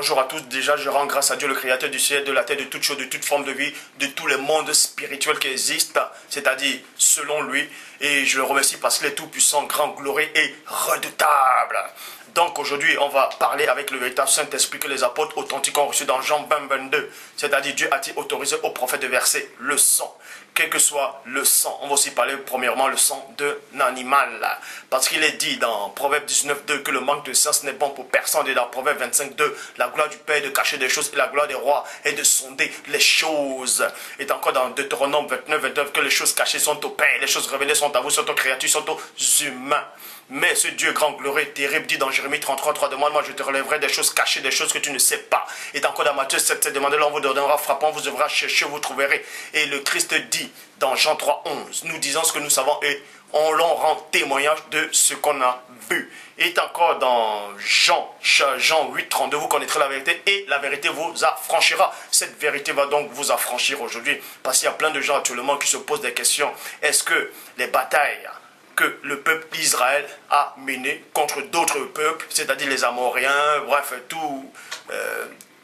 bonjour à tous. Déjà, je rends grâce à Dieu, le créateur du ciel, de la terre, de toutes choses, de toute forme de vie, de tous les mondes spirituels qui existent, c'est-à-dire selon lui. Et je le remercie parce qu'il est tout puissant, grand, glorieux et redoutable. Donc aujourd'hui, on va parler avec le véritable Saint-Esprit que les apôtres authentiques ont reçu dans Jean 20, 22. C'est-à-dire Dieu a-t-il autorisé au prophète de verser le sang, quel que soit le sang. On va aussi parler premièrement le sang d'un animal. Parce qu'il est dit dans Proverbe 19, 2 que le manque de sens n'est bon pour personne. Et dans Proverbe 25, 2, la gloire du Père est de cacher des choses et la gloire des rois est de sonder les choses. Et encore dans Deutéronome 29, 29 que les choses cachées sont au Père, les choses révélées sont à vous, sont aux créatures, sont aux humains. Mais ce Dieu grand, glorieux, terrible, dit dans Jérémie 33, 3, demande-moi, je te relèverai des choses cachées, des choses que tu ne sais pas. Et encore dans Matthieu 7, 7, demandez-le, on vous donnera, frappant, vous devrez chercher, vous trouverez. Et le Christ dit dans Jean 3, 11, nous disons ce que nous savons et on l'en rend témoignage de ce qu'on a vu. Et encore dans Jean 8, 32, vous connaîtrez la vérité et la vérité vous affranchira. Cette vérité va donc vous affranchir aujourd'hui. Parce qu'il y a plein de gens actuellement qui se posent des questions. Est-ce que les batailles que le peuple d'Israël a mené contre d'autres peuples, c'est-à-dire les Amoréens, bref,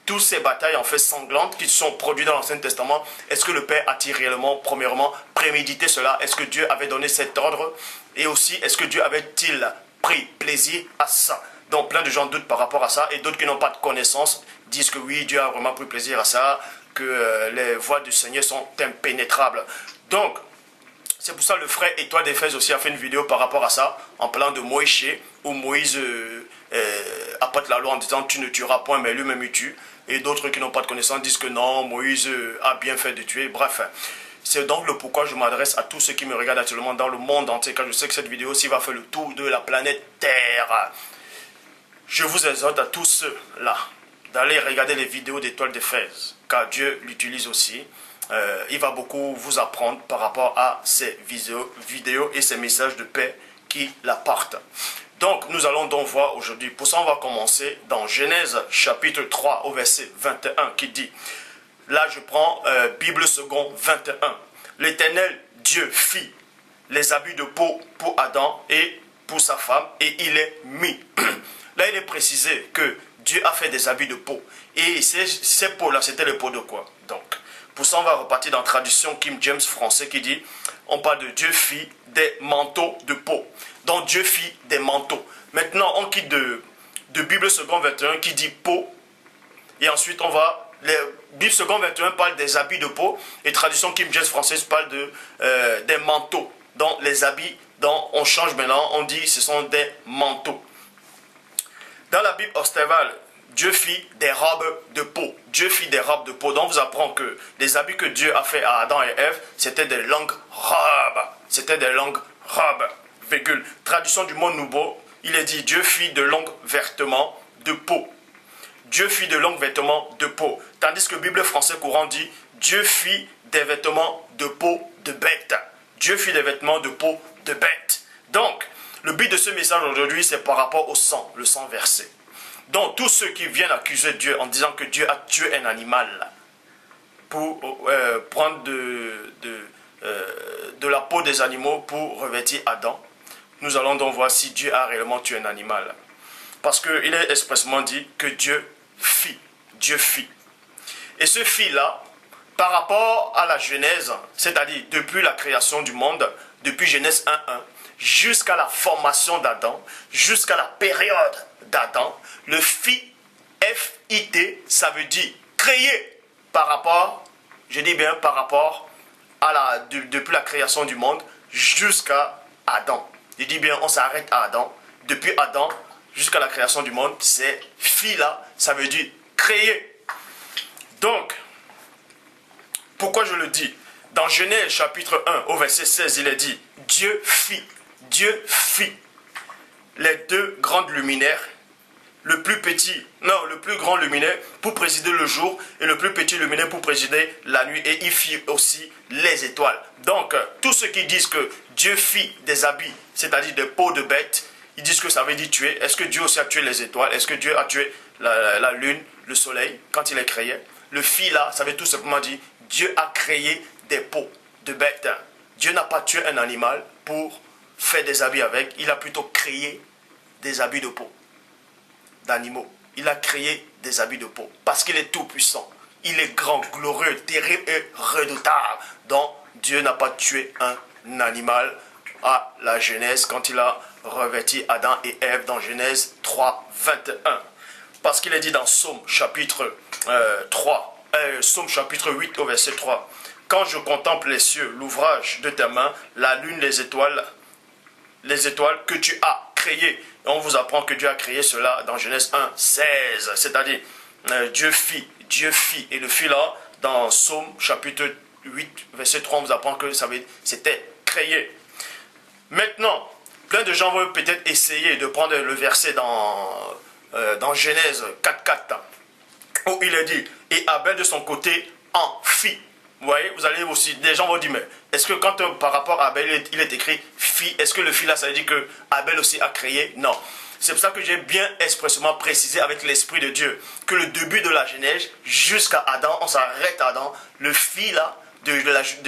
toutes ces batailles en fait sanglantes qui sont produites dans l'Ancien Testament, est-ce que le Père a-t-il réellement, premièrement, prémédité cela? Est-ce que Dieu avait donné cet ordre? Et aussi, est-ce que Dieu avait-il pris plaisir à ça? Donc plein de gens doutent par rapport à ça, et d'autres qui n'ont pas de connaissance disent que oui, Dieu a vraiment pris plaisir à ça, que les voies du Seigneur sont impénétrables. Donc, c'est pour ça que le frère Étoile d'Éphèse aussi a fait une vidéo par rapport à ça, en parlant de Moïse, où Moïse apporte la loi en disant tu ne tueras point, mais lui-même il tue. Et d'autres qui n'ont pas de connaissance disent que non, Moïse a bien fait de tuer. Bref, c'est donc le pourquoi je m'adresse à tous ceux qui me regardent actuellement dans le monde entier, car je sais que cette vidéo aussi va faire le tour de la planète Terre. Je vous exhorte à tous ceux-là d'aller regarder les vidéos d'Étoile d'Éphèse, car Dieu l'utilise aussi. Il va beaucoup vous apprendre par rapport à ces vidéos et ces messages de paix qui l'apportent. Donc, nous allons donc voir aujourd'hui. Pour ça, on va commencer dans Genèse chapitre 3 au verset 21 qui dit, là je prends Bible second 21. L'Éternel Dieu fit les habits de peau pour Adam et pour sa femme et il est mis. Là, il est précisé que Dieu a fait des habits de peau. Et ces peaux-là, c'était les peaux de quoi? Donc, pour ça, on va repartir dans la traduction King James français qui dit, on parle de Dieu fit des manteaux de peau. Donc Dieu fit des manteaux. Maintenant, on quitte de Bible second 21 qui dit peau. Et ensuite, on va, Bible second 21 parle des habits de peau. Et traduction King James française parle des manteaux. Donc les habits, on change maintenant, on dit ce sont des manteaux. Dans la Bible Ostéval, Dieu fit des robes de peau. Dieu fit des robes de peau. Donc, on vous apprend que les habits que Dieu a fait à Adam et Ève, c'était des longues robes. C'était des longues robes. Virgule. Traduction du mot nouveau, il est dit Dieu fit de longs vêtements de peau. Dieu fit de longs vêtements de peau. Tandis que Bible français courant dit Dieu fit des vêtements de peau de bête. Dieu fit des vêtements de peau de bête. Donc, le but de ce message aujourd'hui, c'est par rapport au sang, le sang versé. Donc, tous ceux qui viennent accuser Dieu en disant que Dieu a tué un animal pour prendre de la peau des animaux pour revêtir Adam, nous allons donc voir si Dieu a réellement tué un animal. Parce qu'il est expressément dit que Dieu fit. Dieu fit. Et ce fit-là, par rapport à la Genèse, c'est-à-dire depuis la création du monde, depuis Genèse 1.1, jusqu'à la formation d'Adam, jusqu'à la période d'Adam, le fit, F-I-T, ça veut dire créer par rapport, je dis bien par rapport à depuis la création du monde jusqu'à Adam. Je dis bien, on s'arrête à Adam. Depuis Adam jusqu'à la création du monde, c'est fit là, ça veut dire créer. Donc, pourquoi je le dis? Dans Genèse chapitre 1 au verset 16, il est dit, Dieu fit les deux grandes luminaires, le plus grand luminaire pour présider le jour et le plus petit luminaire pour présider la nuit, et il fit aussi les étoiles. Donc, tous ceux qui disent que Dieu fit des habits, c'est-à-dire des peaux de bêtes, ils disent que ça veut dire tuer. Est-ce que Dieu aussi a tué les étoiles? Est-ce que Dieu a tué la lune, le soleil, quand il les créait? Le fit là, ça veut tout simplement dire Dieu a créé des peaux de bêtes. Dieu n'a pas tué un animal pour faire des habits avec, il a plutôt créé des habits de peau d'animaux. Il a créé des habits de peau. Parce qu'il est tout puissant. Il est grand, glorieux, terrible et redoutable. Donc, Dieu n'a pas tué un animal à la Genèse quand il a revêti Adam et Ève dans Genèse 3, 21. Parce qu'il est dit dans Psaume chapitre 8 au verset 3. Quand je contemple les cieux, l'ouvrage de tes mains, la lune, les étoiles que tu as créées. Et on vous apprend que Dieu a créé cela dans Genèse 1, 16. C'est-à-dire, Dieu fit. Et le fit là, dans Psaume chapitre 8, verset 3, on vous apprend que c'était créé. Maintenant, plein de gens vont peut-être essayer de prendre le verset dans Genèse 4, 4, où il est dit, et Abel de son côté en fit. Vous voyez, vous allez aussi, des gens vont dire, mais est-ce que quand par rapport à Abel, il est écrit fit, est-ce que le fit là, ça veut dire que Abel aussi a créé? Non. C'est pour ça que j'ai bien expressément précisé avec l'Esprit de Dieu que le début de la Genèse jusqu'à Adam, on s'arrête à Adam, le fit là, du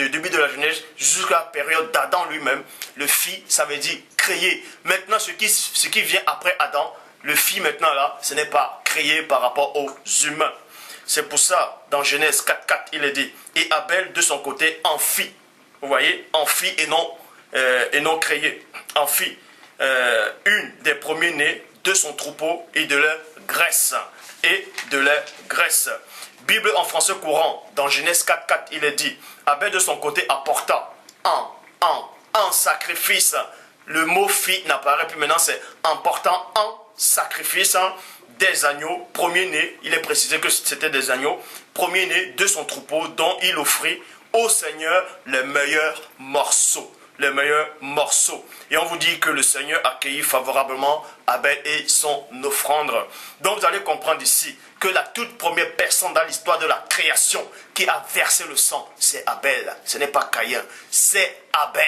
début de la Genèse jusqu'à la période d'Adam lui-même, le fit, ça veut dire créer. Maintenant, ce qui vient après Adam, le fit maintenant là, ce n'est pas créé par rapport aux humains. C'est pour ça, dans Genèse 4, 4, il est dit, et Abel de son côté en fit. Vous voyez, en fit et non créé. En fit une des premiers-nés de son troupeau et de leur graisse. Bible en français courant, dans Genèse 4, 4, il est dit, Abel de son côté apporta en sacrifice. Le mot fit n'apparaît plus maintenant, c'est en portant en sacrifice des agneaux, premier-né, il est précisé que c'était des agneaux, premier-né de son troupeau dont il offrit au Seigneur les meilleurs morceaux. Et on vous dit que le Seigneur accueillit favorablement Abel et son offrande. Donc vous allez comprendre ici que la toute première personne dans l'histoire de la création qui a versé le sang, c'est Abel. Ce n'est pas Caïn, c'est Abel.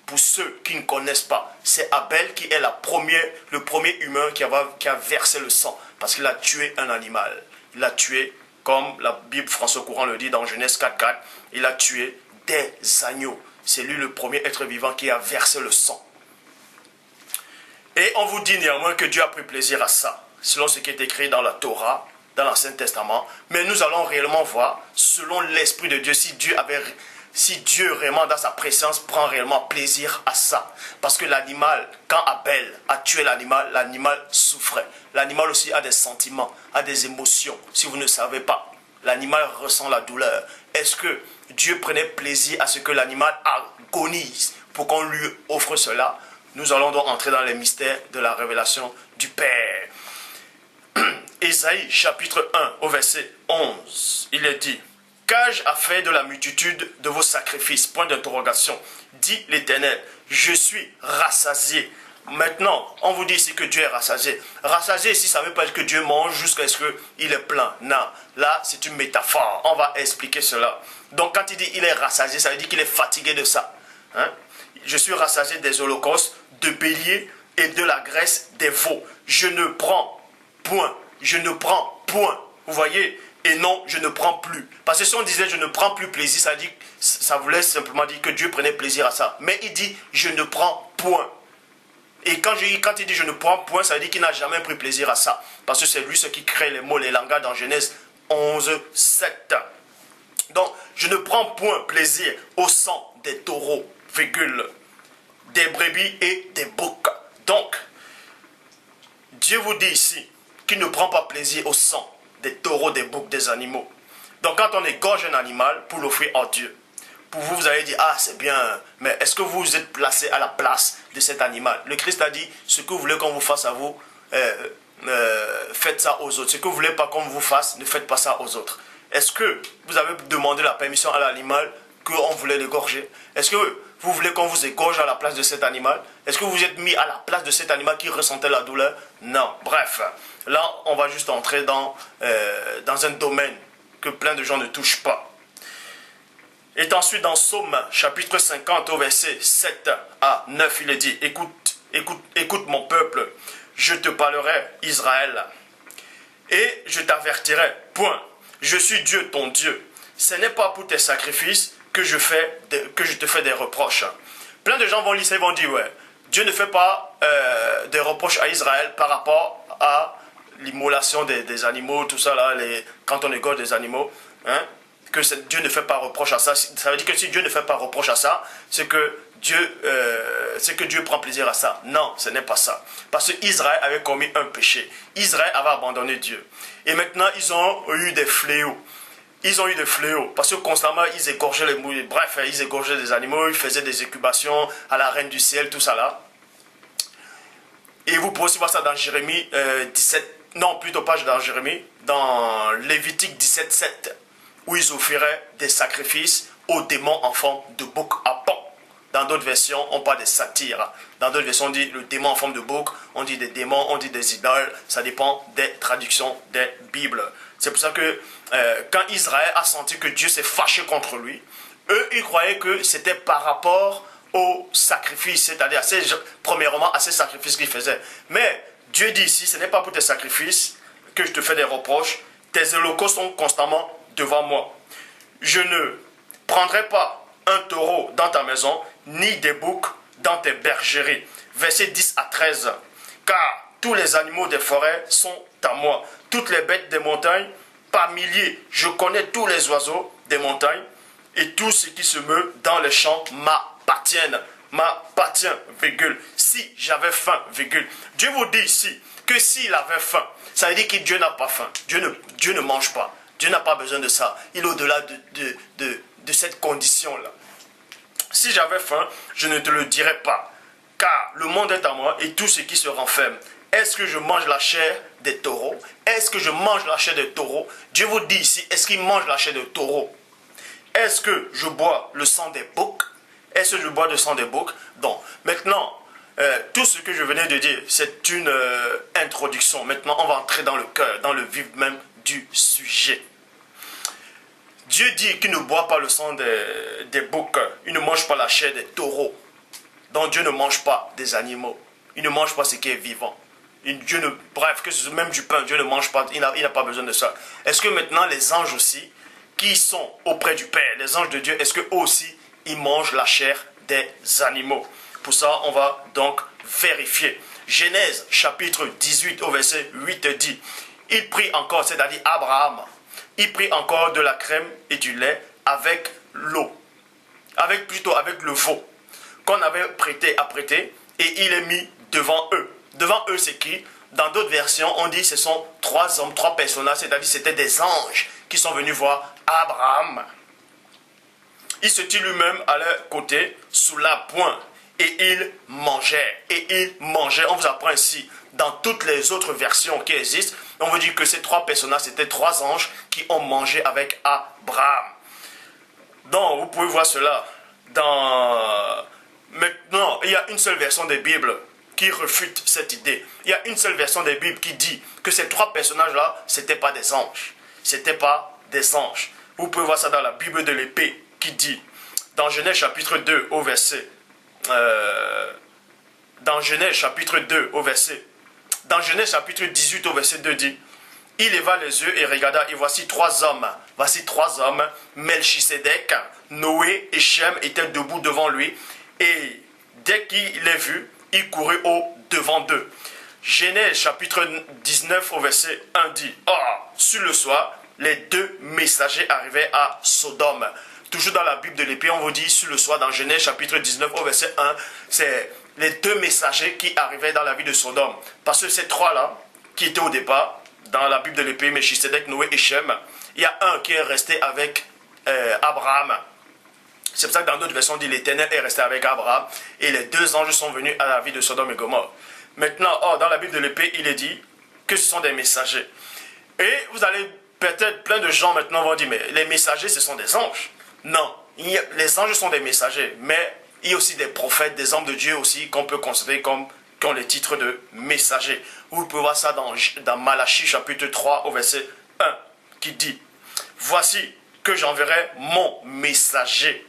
Pour ceux qui ne connaissent pas, c'est Abel qui est le premier humain qui a versé le sang. Parce qu'il a tué un animal. Il a tué, comme la Bible François Courant le dit dans Genèse 4, 4, il a tué des agneaux. C'est lui le premier être vivant qui a versé le sang. Et on vous dit néanmoins que Dieu a pris plaisir à ça, selon ce qui est écrit dans la Torah, dans l'Ancien Testament. Mais nous allons réellement voir, selon l'Esprit de Dieu, si Dieu vraiment dans sa présence prend réellement plaisir à ça. Parce que l'animal, quand Abel a tué l'animal, l'animal souffrait. L'animal aussi a des sentiments, a des émotions. Si vous ne savez pas, l'animal ressent la douleur. Est-ce que Dieu prenait plaisir à ce que l'animal agonise pour qu'on lui offre cela? Nous allons donc entrer dans les mystères de la révélation du Père. Ésaïe chapitre 1 au verset 11, il est dit, qu'ai-je à faire de la multitude de vos sacrifices? Point d'interrogation. Dit l'Éternel, je suis rassasié. Maintenant, on vous dit ici que Dieu est rassasié. Rassasié ici, ça ne veut pas dire que Dieu mange jusqu'à ce qu'il est plein. Non, là, c'est une métaphore. On va expliquer cela. Donc, quand il dit qu'il est rassasié, ça veut dire qu'il est fatigué de ça. Hein? Je suis rassasié des holocaustes, de béliers et de la graisse des veaux. Je ne prends point. Vous voyez? Et non, je ne prends plus. Parce que si on disait je ne prends plus plaisir, ça voulait simplement dire que Dieu prenait plaisir à ça. Mais il dit je ne prends point. Et quand il dit je ne prends point, ça veut dire qu'il n'a jamais pris plaisir à ça. Parce que c'est lui ce qui crée les mots, les langages dans Genèse 11, 7. Donc, je ne prends point plaisir au sang des taureaux, des brebis et des boucs. Donc, Dieu vous dit ici qu'il ne prend pas plaisir au sang des taureaux, des boucs, des animaux. Donc quand on égorge un animal pour l'offrir à Dieu, pour vous, vous allez dire, ah c'est bien, mais est-ce que vous êtes placé à la place de cet animal? Le Christ a dit, ce que vous voulez qu'on vous fasse à vous, faites ça aux autres. Ce que vous voulez pas qu'on vous fasse, ne faites pas ça aux autres. Est-ce que vous avez demandé la permission à l'animal qu'on voulait l'égorger? Est-ce que vous voulez qu'on vous égorge à la place de cet animal? Est-ce que vous vous êtes mis à la place de cet animal qui ressentait la douleur? Non. Bref, là, on va juste entrer dans un domaine que plein de gens ne touchent pas. Et ensuite, dans Psaume chapitre 50, au verset 7 à 9, il est dit, écoute mon peuple, je te parlerai, Israël, et je t'avertirai, point, je suis Dieu, ton Dieu. Ce n'est pas pour tes sacrifices que je te fais des reproches. Plein de gens vont lire ça et vont dire, ouais, Dieu ne fait pas des reproches à Israël par rapport à l'immolation des animaux, tout ça là, quand on égorge des animaux, hein, que Dieu ne fait pas reproche à ça. Ça veut dire que si Dieu ne fait pas reproche à ça, c'est que Dieu prend plaisir à ça. Non, ce n'est pas ça. Parce qu'Israël avait commis un péché. Israël avait abandonné Dieu. Et maintenant, ils ont eu des fléaux. Ils ont eu des fléaux. Parce que constamment, ils égorgeaient les mouilles. Bref, ils égorgeaient des animaux, ils faisaient des incubations à la reine du ciel, tout ça là. Et vous pouvez aussi voir ça dans Jérémie 17. Non, plutôt pas dans Jérémie. Dans Lévitique 17, 7. Où ils offraient des sacrifices aux démons en forme de bouc à pan. Dans d'autres versions, on parle des satyres. Dans d'autres versions, on dit le démon en forme de bouc, on dit des démons, on dit des idoles. Ça dépend des traductions des Bibles. C'est pour ça que quand Israël a senti que Dieu s'est fâché contre lui, eux, ils croyaient que c'était par rapport au sacrifice, c'est-à-dire premièrement à ces sacrifices qu'ils faisaient. Mais Dieu dit ici, ce n'est pas pour tes sacrifices que je te fais des reproches. Tes holocaustes sont constamment devant moi. Je ne prendrai pas un taureau dans ta maison, ni des boucs dans tes bergeries. Versets 10 à 13. Car tous les animaux des forêts sont à moi. Toutes les bêtes des montagnes, par milliers. Je connais tous les oiseaux des montagnes, et tout ce qui se meut dans les champs m'appartiennent. M'appartient, virgule. Si j'avais faim, virgule. Dieu vous dit ici que s'il avait faim, ça veut dire que Dieu n'a pas faim. Dieu ne mange pas. Dieu n'a pas besoin de ça. Il est au-delà de cette condition-là. Si j'avais faim, je ne te le dirais pas. Car le monde est à moi et tout ce qui se renferme. Est-ce que je mange la chair des taureaux? Est-ce que je mange la chair des taureaux? Dieu vous dit ici, est-ce qu'il mange la chair des taureaux? Est-ce que je bois le sang des boucs? Est-ce que je bois le sang des boucs? Donc, maintenant, tout ce que je venais de dire, c'est une introduction. Maintenant, on va entrer dans le cœur, dans le vif même du sujet. Dieu dit qu'il ne boit pas le sang des boucs. Il ne mange pas la chair des taureaux. Donc Dieu ne mange pas des animaux. Il ne mange pas ce qui est vivant. Bref, que ce même du pain, Dieu ne mange pas. Il n'a pas besoin de ça. Est-ce que maintenant les anges aussi, qui sont auprès du Père, les anges de Dieu, est-ce qu'eux aussi, ils mangent la chair des animaux? Pour ça, on va donc vérifier. Genèse chapitre 18 au verset 8 dit, il prit encore, c'est-à-dire Abraham, il prit encore de la crème et du lait avec l'eau, avec le veau, qu'on avait prêté à prêter, et il est mis devant eux. Devant eux, c'est qui? Dans d'autres versions, on dit que ce sont trois hommes, trois personnages, c'est-à-dire c'était des anges qui sont venus voir Abraham. Il se tient lui-même à leur côté, sous la pointe, et il mangeait. On vous apprend ici, dans toutes les autres versions qui existent, on vous dit que ces trois personnages, c'était trois anges qui ont mangé avec Abraham. Donc, vous pouvez voir cela Maintenant, il y a une seule version des Bibles qui refute cette idée. Il y a une seule version des Bibles qui dit que ces trois personnages-là, ce n'étaient pas des anges. C'était pas des anges. Vous pouvez voir ça dans la Bible de l'épée qui dit, dans Genèse chapitre 2 au verset... dans Genèse chapitre 18 au verset 2 dit, il leva les yeux et regarda, et voici trois hommes, Melchisédek, Noé et Shem étaient debout devant lui, et dès qu'il les vit, il courut au-devant d'eux. Genèse chapitre 19 au verset 1 dit, or, sur le soir, les deux messagers arrivaient à Sodome. Toujours dans la Bible de l'épée, on vous dit sur le soir, dans Genèse chapitre 19 au verset 1, c'est les deux messagers qui arrivaient dans la ville de Sodome. Parce que ces trois-là, qui étaient au départ, dans la Bible de l'épée, Melchisédek, Noé et Shem, il y a un qui est resté avec Abraham. C'est pour ça que dans d'autres versions, on dit l'Éternel est resté avec Abraham, et les deux anges sont venus à la ville de Sodome et Gomorrhe. Maintenant, dans la Bible de l'épée, il est dit que ce sont des messagers. Et vous allez, peut-être plein de gens maintenant vont dire, mais les messagers, ce sont des anges. Non, les anges sont des messagers, mais il y a aussi des prophètes, des hommes de Dieu aussi, qu'on peut considérer comme qui ont les titres de messagers. Vous pouvez voir ça dans Malachie chapitre 3 au verset 1, qui dit, voici que j'enverrai mon messager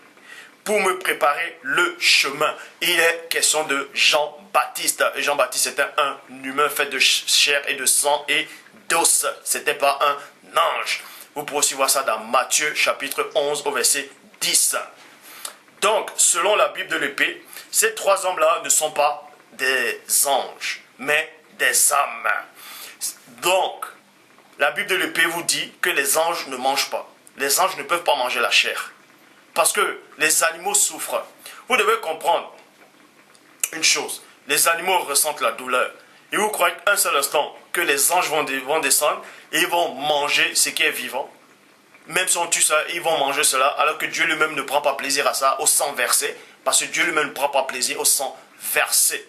pour me préparer le chemin. Il est question de Jean-Baptiste. Et Jean-Baptiste était un humain fait de chair et de sang et d'os. Ce n'était pas un ange. Vous pouvez aussi voir ça dans Matthieu chapitre 11 au verset 10. Donc, selon la Bible de l'épée, ces trois hommes-là ne sont pas des anges, mais des âmes. Donc, la Bible de l'épée vous dit que les anges ne mangent pas. Les anges ne peuvent pas manger la chair. Parce que les animaux souffrent. Vous devez comprendre une chose. Les animaux ressentent la douleur. Et vous croyez qu'un seul instant que les anges vont descendre et ils vont manger ce qui est vivant. Même si on tue ça, ils vont manger cela, alors que Dieu lui-même ne prend pas plaisir à ça, au sang versé. Parce que Dieu lui-même ne prend pas plaisir au sang versé.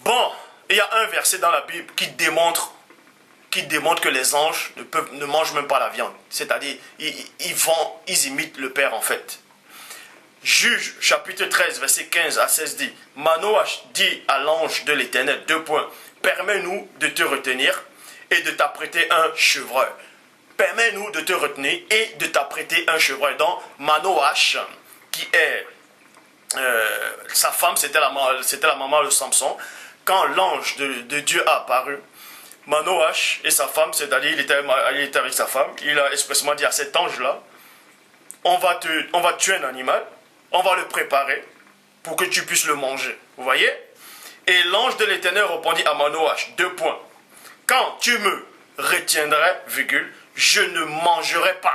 Bon, il y a un verset dans la Bible qui démontre que les anges ne mangent même pas la viande. C'est-à-dire, ils imitent le Père en fait. Juge, chapitre 13, verset 15 à 16 dit, Manoah dit à l'ange de l'Éternel, 2 points, permets-nous de te retenir et de t'apprêter un chevreuil. Permets-nous de te retenir et de t'apprêter un chevreuil. Donc, Manoah, qui est sa femme, c'était la maman de Samson, quand l'ange de Dieu a apparu, Manoah et sa femme, c'est-à-dire il était avec sa femme, il a expressément dit à cet ange-là, on va tuer un animal, on va le préparer pour que tu puisses le manger. Vous voyez? Et l'ange de l'Éternel répondit à Manoah, 2 points. Quand tu me retiendrais, virgule, je ne mangerai pas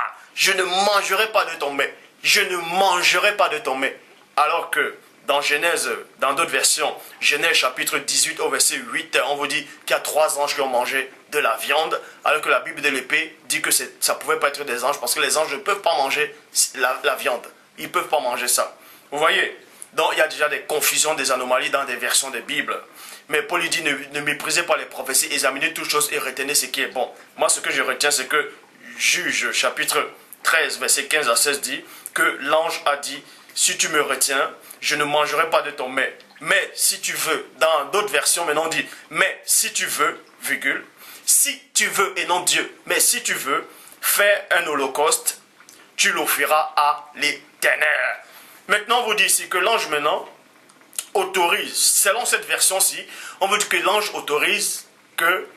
de ton mets. Je ne mangerai pas de ton mets. Alors que dans Genèse, dans d'autres versions, Genèse chapitre 18 au verset 8, on vous dit qu'il y a 3 anges qui ont mangé de la viande, alors que la Bible de l'épée dit que ça ne pouvait pas être des anges, parce que les anges ne peuvent pas manger la viande. Ils ne peuvent pas manger ça. Vous voyez? Donc il y a déjà des confusions, des anomalies dans des versions des Bibles. Mais Paul lui dit, ne méprisez pas les prophéties, examinez toutes choses et retenez ce qui est bon. Moi, ce que je retiens, c'est que Juge, chapitre 13, verset 15 à 16 dit que l'ange a dit, si tu me retiens, je ne mangerai pas de ton mets. Mais si tu veux, dans d'autres versions, maintenant on dit, mais si tu veux, virgule, si tu veux, et non Dieu, mais si tu veux, fais un holocauste, tu l'offriras à l'Éternel. Maintenant, on vous dit ici que l'ange maintenant autorise, selon cette version-ci, on veut dire que l'ange autorise que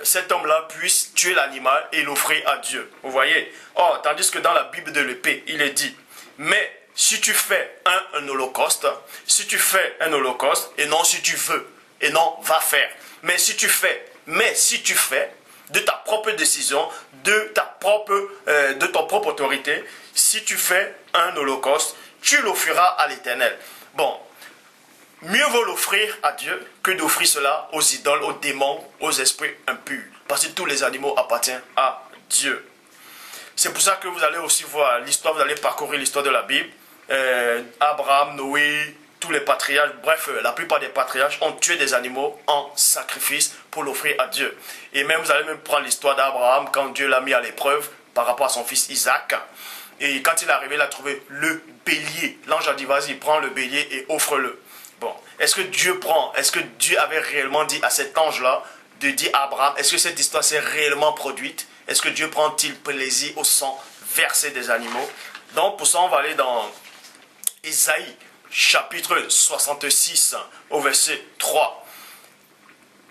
cet homme-là puisse tuer l'animal et l'offrir à Dieu. Vous voyez? Or, tandis que dans la Bible de l'épée, il est dit, mais si tu fais un holocauste, et non si tu veux, et non va faire, mais si tu fais, de ta propre décision, de ton propre autorité, si tu fais un holocauste, tu l'offriras à l'Éternel. Bon, mieux vaut l'offrir à Dieu que d'offrir cela aux idoles, aux démons, aux esprits impurs. Parce que tous les animaux appartiennent à Dieu. C'est pour ça que vous allez aussi voir l'histoire, vous allez parcourir l'histoire de la Bible. Abraham, Noé, tous les patriarches, bref, la plupart des patriarches ont tué des animaux en sacrifice pour l'offrir à Dieu. Et même, vous allez même prendre l'histoire d'Abraham quand Dieu l'a mis à l'épreuve par rapport à son fils Isaac. Et quand il est arrivé, il a trouvé le bélier. L'ange a dit, vas-y, prends le bélier et offre-le. Bon, est-ce que Dieu avait réellement dit à cet ange-là de dire à Abraham, est-ce que cette histoire s'est réellement produite? Est-ce que Dieu prend-il plaisir au sang versé des animaux? Donc, pour ça, on va aller dans Ésaïe, chapitre 66, au verset 3,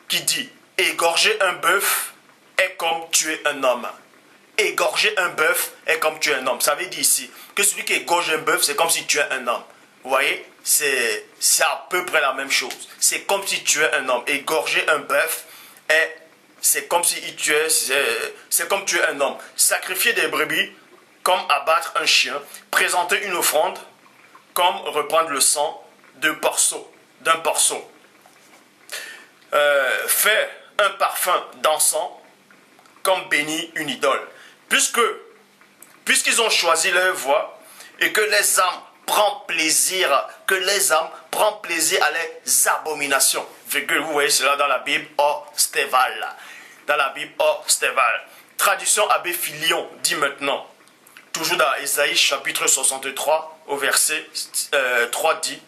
qui dit, égorger un bœuf est comme tuer un homme. Égorger un bœuf est comme tuer un homme. Ça veut dire ici que celui qui égorge un bœuf, c'est comme si tuait un homme. Vous voyez, c'est à peu près la même chose. C'est comme si tuait un homme. Égorger un bœuf, c'est comme si c'est comme tuer un homme. Sacrifier des brebis, comme abattre un chien. Présenter une offrande, comme reprendre le sang d'un porceau. Faire un parfum d'encens, comme bénir une idole. Puisqu'ils ont choisi leur voie et que les âmes prennent plaisir à les abominations. Virgule, vous voyez cela dans la Bible Orsteval. Traduction Abbé Filion dit maintenant, toujours dans Ésaïe chapitre 63 au verset 3 dit,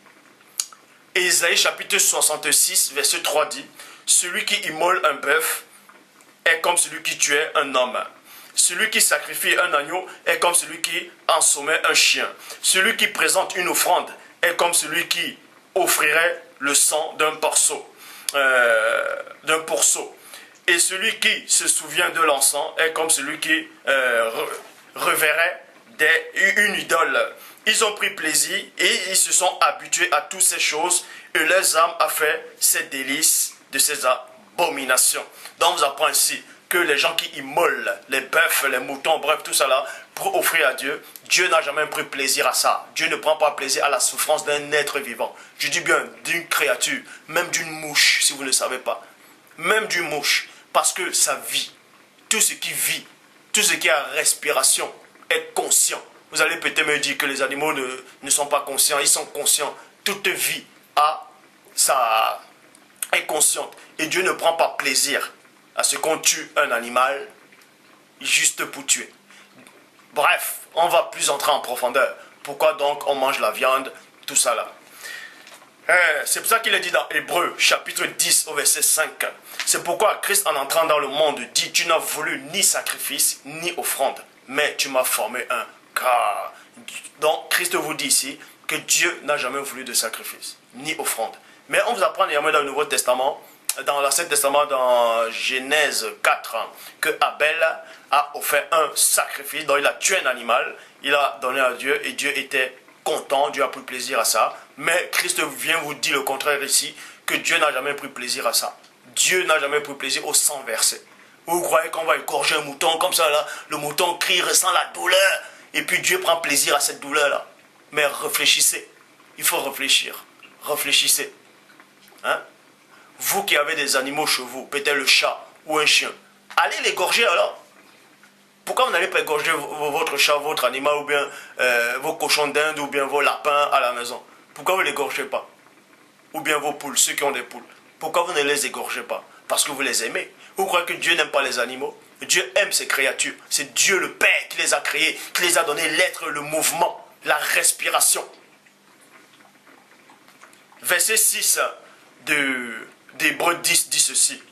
Ésaïe chapitre 66 verset 3 dit, celui qui immole un bœuf est comme celui qui tuait un homme. Celui qui sacrifie un agneau est comme celui qui ensommeille un chien. Celui qui présente une offrande est comme celui qui offrirait le sang d'un porceau. Et celui qui se souvient de l'encens est comme celui qui reverrait une idole. Ils ont pris plaisir et ils se sont habitués à toutes ces choses et leurs âmes a fait ces délices de ces abominations. abomination. Donc on vous apprend ici que les gens qui immolent les bœufs, les moutons, bref, tout ça là, pour offrir à Dieu, Dieu n'a jamais pris plaisir à ça. Dieu ne prend pas plaisir à la souffrance d'un être vivant. Je dis bien d'une créature, même d'une mouche, si vous ne savez pas. Même d'une mouche, parce que ça vit. Tout ce qui vit, tout ce qui a respiration est conscient. Vous allez peut-être me dire que les animaux ne sont pas conscients, ils sont conscients. Toute vie est consciente. Et Dieu ne prend pas plaisir à ce qu'on tue un animal juste pour tuer. Bref, on va plus entrer en profondeur. Pourquoi donc on mange la viande, tout ça là. C'est pour ça qu'il est dit dans Hébreux, chapitre 10, au verset 5. C'est pourquoi Christ, en entrant dans le monde, dit, tu n'as voulu ni sacrifice, ni offrande, mais tu m'as formé un car. Donc, Christ vous dit ici que Dieu n'a jamais voulu de sacrifice, ni offrande. Mais on vous apprend également dans le Nouveau Testament, dans l'Ancien Testament, dans Genèse 4, que Abel a offert un sacrifice, donc il a tué un animal, il a donné à Dieu, et Dieu était content, Dieu a pris plaisir à ça. Mais Christ vient vous dire le contraire ici, que Dieu n'a jamais pris plaisir à ça. Dieu n'a jamais pris plaisir au sang versé. Vous croyez qu'on va égorger un mouton comme ça, là, le mouton crie, ressent la douleur, et puis Dieu prend plaisir à cette douleur-là. Mais réfléchissez, il faut réfléchir, réfléchissez. Hein? Vous qui avez des animaux chez vous, peut-être le chat ou un chien, allez l'égorger alors. Pourquoi vous n'allez pas égorger votre chat, votre animal, ou bien vos cochons d'Inde, ou bien vos lapins à la maison? Pourquoi vous ne les égorgez pas? Ou bien vos poules, ceux qui ont des poules. Pourquoi vous ne les égorgez pas? Parce que vous les aimez. Vous croyez que Dieu n'aime pas les animaux? Dieu aime ses créatures. C'est Dieu le Père qui les a créés, qui les a donné l'être, le mouvement, la respiration. Verset 6 d'Hébreux 10 dit ceci.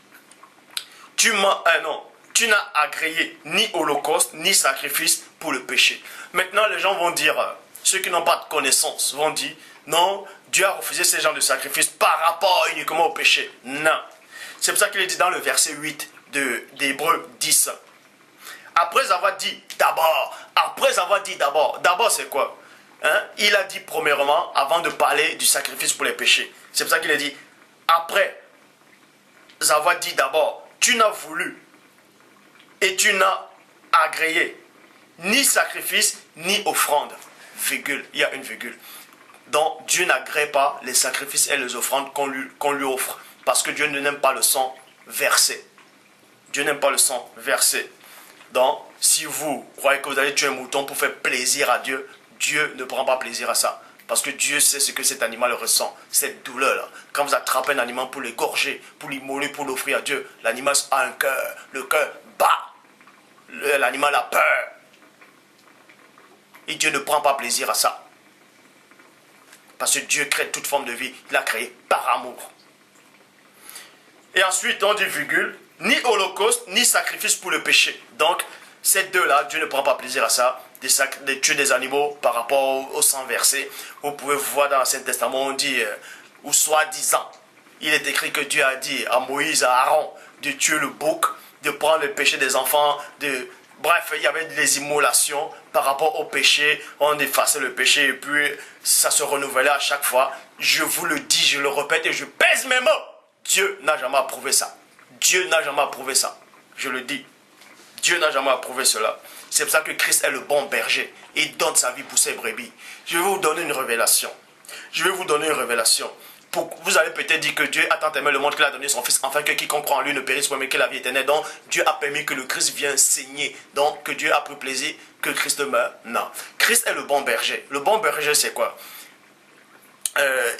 Tu n'as agréé ni holocauste, ni sacrifice pour le péché. Maintenant, les gens vont dire, ceux qui n'ont pas de connaissance, vont dire, non, Dieu a refusé ces genres de sacrifices par rapport uniquement au péché. Non. C'est pour ça qu'il est dit dans le verset 8 d'Hébreux 10. Après avoir dit d'abord, d'abord c'est quoi? Il a dit premièrement, avant de parler du sacrifice pour les péchés. C'est pour ça qu'il a dit, après avoir dit d'abord, tu n'as voulu et tu n'as agréé ni sacrifice ni offrande. Virgule, il y a une virgule. Donc Dieu n'agrée pas les sacrifices et les offrandes qu'on lui offre. Parce que Dieu n'aime pas le sang versé. Dieu n'aime pas le sang versé. Donc, si vous croyez que vous allez tuer un mouton pour faire plaisir à Dieu, Dieu ne prend pas plaisir à ça. Parce que Dieu sait ce que cet animal ressent, cette douleur-là. Quand vous attrapez un animal pour l'égorger, pour l'immoler, pour l'offrir à Dieu, l'animal a un cœur. Le cœur bat. L'animal a peur. Et Dieu ne prend pas plaisir à ça. Parce que Dieu crée toute forme de vie. Il l'a créé par amour. Et ensuite, on dit virgule, ni holocauste, ni sacrifice pour le péché. Donc, ces deux-là, Dieu ne prend pas plaisir à ça, de tuer des animaux par rapport au sang versé. Vous pouvez voir dans l'Ancien Testament, on dit, ou soi-disant, il est écrit que Dieu a dit à Moïse, à Aaron, de tuer le bouc, de prendre le péché des enfants, Bref, il y avait des immolations par rapport au péché, on effaçait le péché et puis ça se renouvelait à chaque fois. Je vous le dis, je le répète et je pèse mes mots. Dieu n'a jamais approuvé ça. Dieu n'a jamais approuvé ça. Je le dis. Dieu n'a jamais approuvé cela. C'est pour ça que Christ est le bon berger. Il donne sa vie pour ses brebis. Je vais vous donner une révélation. Vous allez peut-être dire que Dieu a tant aimé le monde qu'il a donné son Fils, afin que quiconque croit en lui ne périsse pas, mais qu'il ait la vie éternelle. Donc, Dieu a permis que le Christ vienne saigner. Donc, que Dieu a pris plaisir que Christ meure. Non. Christ est le bon berger. Le bon berger, c'est quoi?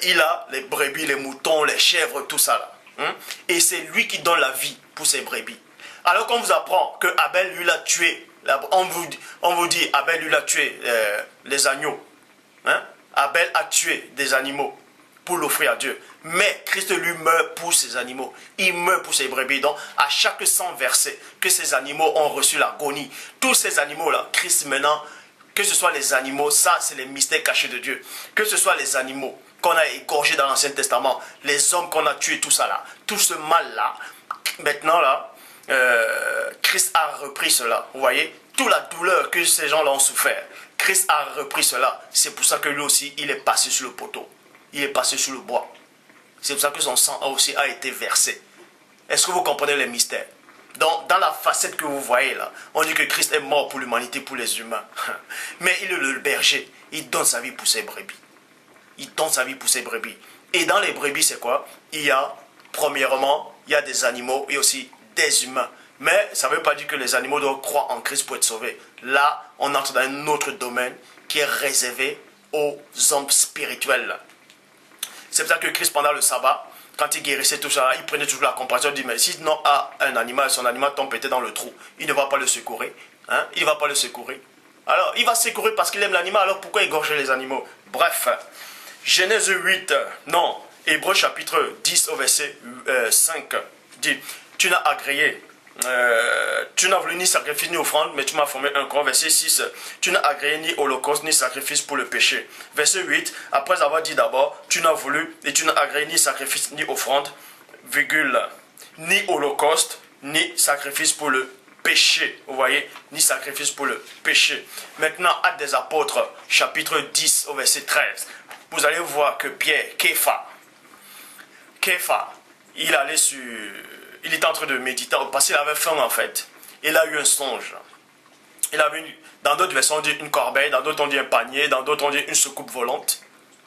Il a les brebis, les moutons, les chèvres, tout ça là. Et c'est lui qui donne la vie pour ses brebis. Alors qu'on vous apprend que Abel lui l'a tué, on vous dit Abel lui l'a tué les agneaux. Abel a tué des animaux pour l'offrir à Dieu. Mais Christ lui meurt pour ses animaux. Il meurt pour ses brebis. Donc à chaque sang versé que ces animaux ont reçu l'agonie, tous ces animaux-là, Christ maintenant, que ce soit les animaux, ça c'est les mystères cachés de Dieu. Que ce soit les animaux qu'on a égorgés dans l'Ancien Testament, les hommes qu'on a tués, tout ça là, tout ce mal-là, maintenant là, Christ a repris cela. Vous voyez, toute la douleur que ces gens-là ont souffert, Christ a repris cela. C'est pour ça que lui aussi, il est passé sur le poteau. Il est passé sur le bois. C'est pour ça que son sang aussi a été versé. Est-ce que vous comprenez les mystères? Donc, dans la facette que vous voyez là, on dit que Christ est mort pour l'humanité, pour les humains. Mais il est le berger. Il donne sa vie pour ses brebis. Il donne sa vie pour ses brebis. Et dans les brebis, c'est quoi? Il y a, premièrement, il y a des animaux et aussi des humains. Mais ça ne veut pas dire que les animaux doivent croire en Christ pour être sauvés. Là, on entre dans un autre domaine qui est réservé aux hommes spirituels. C'est pour ça que Christ, pendant le sabbat, quand il guérissait tout ça, il prenait toujours la compassion, il dit, mais si non a un animal, son animal tombe peut-être dans le trou, il ne va pas le secourir. Hein? Il ne va pas le secourir. Alors, il va secourir parce qu'il aime l'animal, alors pourquoi égorger les animaux? Bref, Genèse 8, non, Hébreux chapitre 10 au verset 5, dit, tu n'as agréé, tu n'as voulu ni sacrifice ni offrande, mais tu m'as formé un corps. Verset 6, tu n'as agréé ni holocauste ni sacrifice pour le péché. Verset 8, après avoir dit d'abord, tu n'as voulu et tu n'as agréé ni sacrifice ni offrande, virgule, ni holocauste ni sacrifice pour le péché. Vous voyez, ni sacrifice pour le péché. Maintenant, Actes des Apôtres, chapitre 10 au verset 13, vous allez voir que Pierre, Képha, il était en train de méditer, parce qu'il avait faim en fait. Il a eu un songe. Il avait dans d'autres versions on dit une corbeille, dans d'autres on dit un panier, dans d'autres on dit une soucoupe volante.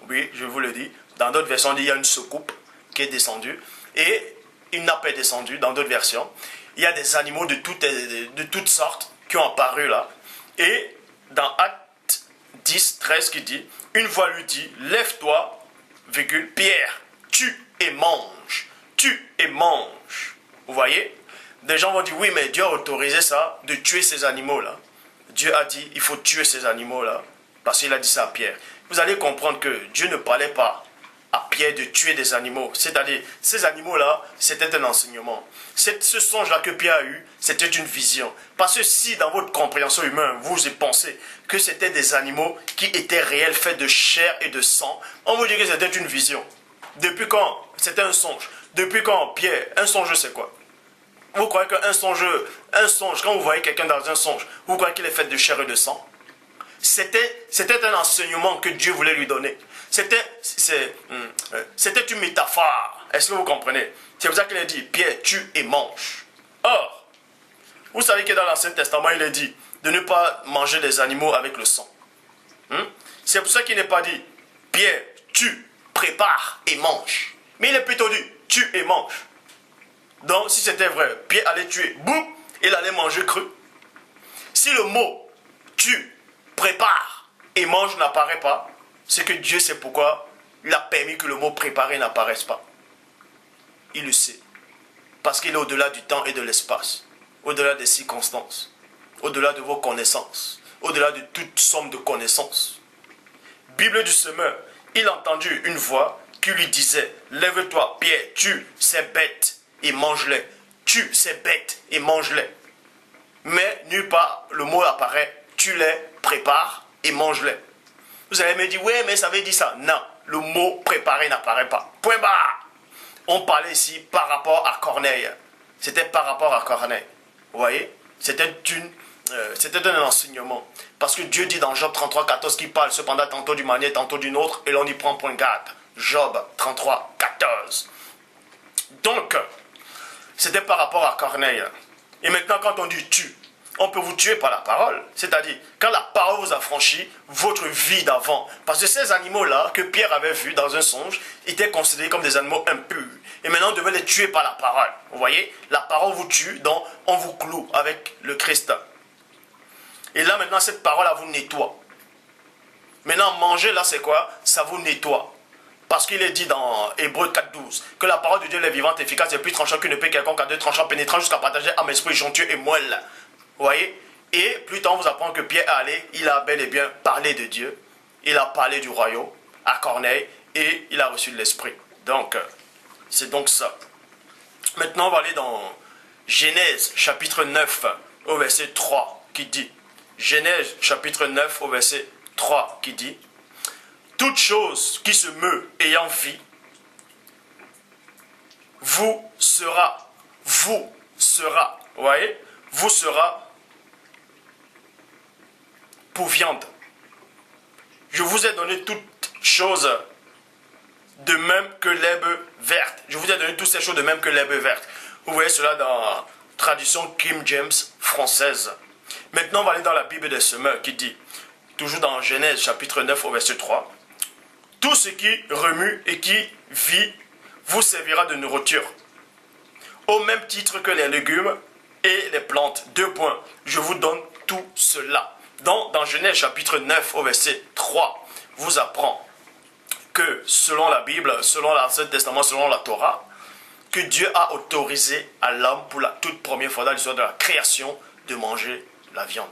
Oui, je vous le dis. Dans d'autres versions on dit il y a une soucoupe qui est descendue. Et une nappe est descendue, dans d'autres versions. Il y a des animaux de toutes sortes qui ont apparu là. Et dans Actes 10, 13 qui dit, une voix lui dit, lève-toi, virgule, Pierre, tue et mange. Tue et mange. Vous voyez? Des gens vont dire, oui, mais Dieu a autorisé ça, de tuer ces animaux-là. Dieu a dit, il faut tuer ces animaux-là, parce qu'il a dit ça à Pierre. Vous allez comprendre que Dieu ne parlait pas à Pierre de tuer des animaux. C'est-à-dire, ces animaux-là, c'était un enseignement. Ce songe-là que Pierre a eu, c'était une vision. Parce que si, dans votre compréhension humaine, vous pensez que c'était des animaux qui étaient réels, faits de chair et de sang, on vous dit que c'était une vision. Depuis quand? C'était un songe. Depuis quand, Pierre? Un songe, c'est quoi? Vous croyez qu'un songe, quand vous voyez quelqu'un dans un songe, vous croyez qu'il est fait de chair et de sang? C'était un enseignement que Dieu voulait lui donner. C'était une métaphore. Est-ce que vous comprenez? C'est pour ça qu'il a dit, Pierre, tue et mange. Or, vous savez que dans l'Ancien Testament, il est dit de ne pas manger des animaux avec le sang. C'est pour ça qu'il n'est pas dit, Pierre, tue, prépare et mange. Mais il est plutôt dit, tue et mange. Donc, si c'était vrai, Pierre allait tuer, boum, il allait manger cru. Si le mot tue, prépare et mange n'apparaît pas, c'est que Dieu sait pourquoi il a permis que le mot préparer n'apparaisse pas. Il le sait. Parce qu'il est au-delà du temps et de l'espace, au-delà des circonstances, au-delà de vos connaissances, au-delà de toute somme de connaissances. Bible du semeur, il a entendu une voix qui lui disait, lève-toi, Pierre, tue ces bêtes et mange-les. Tue ces bêtes et mange-les. Mais nulle part le mot apparaît, tue-les, prépare et mange-les. Vous allez me dire, oui, mais ça veut dire ça. Non, le mot préparer n'apparaît pas. Point barre. On parlait ici par rapport à Corneille. C'était par rapport à Corneille. Vous voyez? C'était un enseignement. Parce que Dieu dit dans Job 33, 14 qu'il parle cependant tantôt d'une manière, tantôt d'une autre, et l'on y prend point garde. Job 33, 14. Donc, c'était par rapport à Corneille. Et maintenant, quand on dit tu, on peut vous tuer par la parole. C'est-à-dire, quand la parole vous a franchi votre vie d'avant. Parce que ces animaux-là, que Pierre avait vus dans un songe, étaient considérés comme des animaux impurs. Et maintenant, on devait les tuer par la parole. Vous voyez? La parole vous tue, donc on vous cloue avec le Christ. Et là, maintenant, cette parole-là vous nettoie. Maintenant, manger, là, c'est quoi? Ça vous nettoie. Parce qu'il est dit dans Hébreux 4.12 que la parole de Dieu est vivante, efficace et plus tranchante qu'une épée quelconque à deux tranchants, pénétrant jusqu'à partager âme, esprit, jonctueux et moelle. Vous voyez? Et plus tard, on vous apprend que Pierre est allé, il a bel et bien parlé de Dieu, il a parlé du royaume à Corneille et il a reçu l'esprit. Donc, c'est donc ça. Maintenant, on va aller dans Genèse chapitre 9 au verset 3 qui dit, Genèse chapitre 9 au verset 3 qui dit, toute chose qui se meut ayant vie, vous sera, vous voyez, vous sera pour viande. Je vous ai donné toutes choses de même que l'herbe verte. Je vous ai donné toutes ces choses de même que l'herbe verte. Vous voyez cela dans la traduction King James française. Maintenant, on va aller dans la Bible des semeurs qui dit, toujours dans Genèse chapitre 9 au verset 3, « Tout ce qui remue et qui vit vous servira de nourriture, au même titre que les légumes et les plantes. » 2 points. Je vous donne tout cela. Donc, dans Genèse chapitre 9 au verset 3, vous apprend que selon la Bible, selon l'Ancien Testament, selon la Torah, que Dieu a autorisé à l'homme pour la toute première fois dans l'histoire de la création de manger la viande.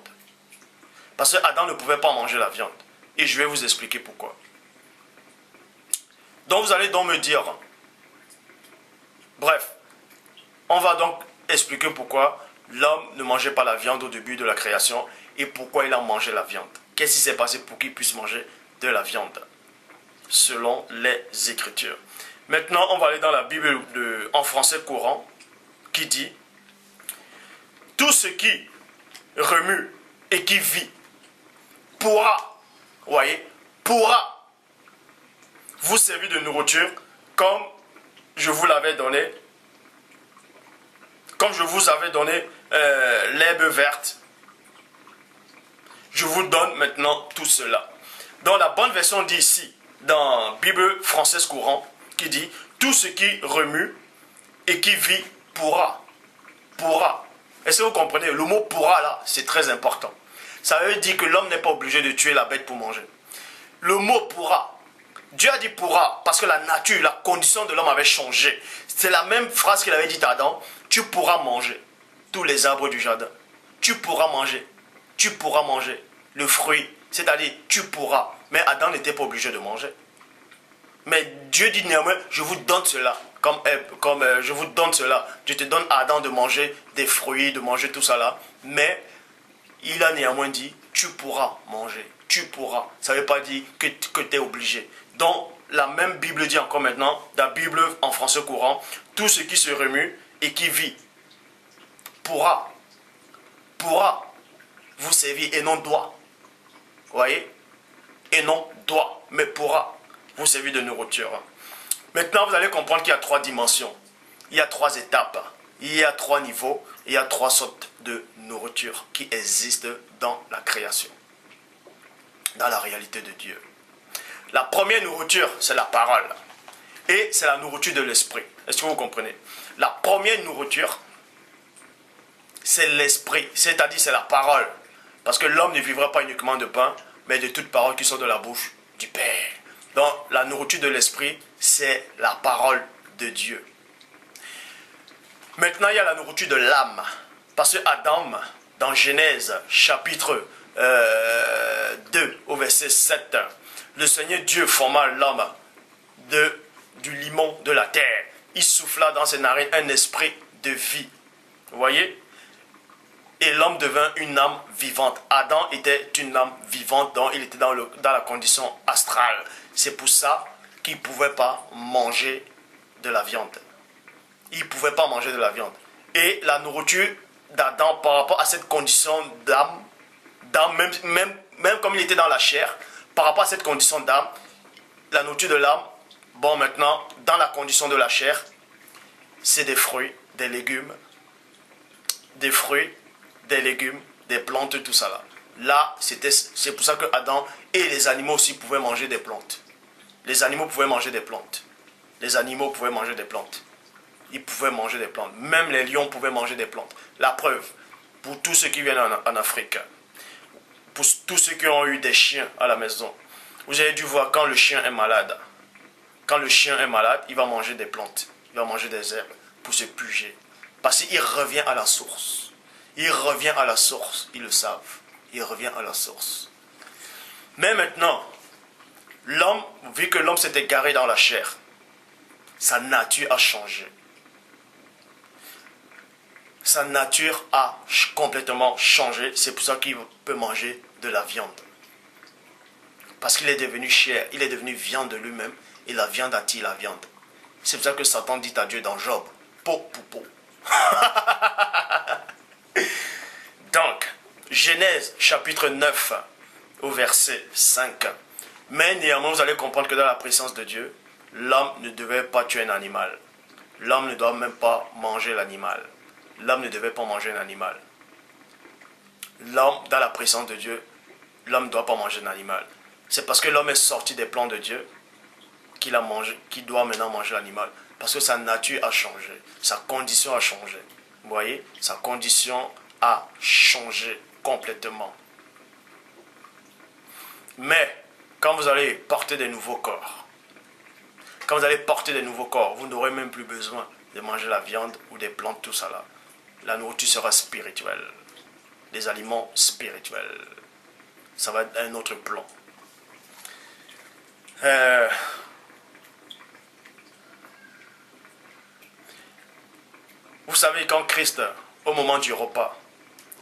Parce que Adam ne pouvait pas manger la viande. Et je vais vous expliquer pourquoi. Donc vous allez donc me dire, bref, on va donc expliquer pourquoi l'homme ne mangeait pas la viande au début de la création et pourquoi il a mangé la viande. Qu'est-ce qui s'est passé pour qu'il puisse manger de la viande selon les Écritures. Maintenant, on va aller dans la Bible en français courant qui dit « Tout ce qui remue et qui vit pourra, voyez, pourra vous servir de nourriture comme je vous l'avais donné, comme je vous avais donné l'herbe verte. Je vous donne maintenant tout cela. » Dans la bonne version dit ici, dans Bible française courant, qui dit « Tout ce qui remue et qui vit pourra. » Pourra. Est-ce que vous comprenez? Le mot pourra là, c'est très important. Ça veut dire que l'homme n'est pas obligé de tuer la bête pour manger. Le mot pourra. Dieu a dit pourra parce que la nature, la condition de l'homme avait changé. C'est la même phrase qu'il avait dit à Adam. Tu pourras manger tous les arbres du jardin. Tu pourras manger. Tu pourras manger le fruit. C'est-à-dire, tu pourras. Mais Adam n'était pas obligé de manger. Mais Dieu dit néanmoins, je vous donne cela. Comme je vous donne cela. Je te donne à Adam de manger des fruits, de manger tout ça là. Mais il a néanmoins dit, tu pourras manger. Tu pourras. Ça ne veut pas dire que tu es obligé. Donc, la même Bible dit encore maintenant, la Bible en français courant, tout ce qui se remue et qui vit pourra vous servir et non doit. Vous voyez? Et non doit, mais pourra vous servir de nourriture. Maintenant, vous allez comprendre qu'il y a 3 dimensions. Il y a 3 étapes. Il y a 3 niveaux. Il y a 3 sortes de nourriture qui existent dans la création. Dans la réalité de Dieu. La première nourriture, c'est la parole. Et c'est la nourriture de l'esprit. Est-ce que vous comprenez? La première nourriture, c'est l'esprit. C'est-à-dire, c'est la parole. Parce que l'homme ne vivra pas uniquement de pain, mais de toute parole qui sort de la bouche du Père. Donc, la nourriture de l'esprit, c'est la parole de Dieu. Maintenant, il y a la nourriture de l'âme. Parce que Adam, dans Genèse, chapitre 2, au verset 7, le Seigneur Dieu forma l'homme du limon de la terre. Il souffla dans ses narines un esprit de vie. Vous voyez? Et l'homme devint une âme vivante. Adam était une âme vivante, donc il était dans la condition astrale. C'est pour ça qu'il ne pouvait pas manger de la viande. Il ne pouvait pas manger de la viande. Et la nourriture d'Adam par rapport à cette condition d'âme, même comme il était dans la chair, par rapport à cette condition d'âme, la nourriture de l'âme, bon maintenant, dans la condition de la chair, c'est des fruits, des légumes, des fruits, des légumes, des plantes, tout ça là. Là, c'est pour ça que Adam et les animaux aussi pouvaient manger des plantes. Les animaux pouvaient manger des plantes. Les animaux pouvaient manger des plantes. Ils pouvaient manger des plantes. Même les lions pouvaient manger des plantes. La preuve, pour tous ceux qui viennent en Afrique, pour tous ceux qui ont eu des chiens à la maison, vous avez dû voir quand le chien est malade. Quand le chien est malade, il va manger des plantes. Il va manger des herbes pour se puger. Parce qu'il revient à la source. Il revient à la source. Ils le savent. Il revient à la source. Mais maintenant, l'homme, vu que l'homme s'est égaré dans la chair, sa nature a changé. Sa nature a complètement changé. C'est pour ça qu'il peut manger de la viande. Parce qu'il est devenu chair. Il est devenu viande de lui-même. Et la viande attire la viande. C'est pour ça que Satan dit à Dieu dans Job, po. Donc, Genèse chapitre 9 au verset 5. Mais néanmoins, vous allez comprendre que dans la présence de Dieu, l'homme ne devait pas tuer un animal. l'homme ne doit même pas manger l'animal. L'homme ne devait pas manger un animal. L'homme, dans la présence de Dieu, l'homme ne doit pas manger un animal. C'est parce que l'homme est sorti des plans de Dieu qu'il doit maintenant manger l'animal. Parce que sa nature a changé, sa condition a changé. Vous voyez, sa condition a changé complètement. Mais, quand vous allez porter des nouveaux corps, vous n'aurez même plus besoin de manger la viande ou des plantes, tout ça là. La nourriture sera spirituelle. Les aliments spirituels. Ça va être un autre plan. Vous savez, quand Christ, au moment du repas,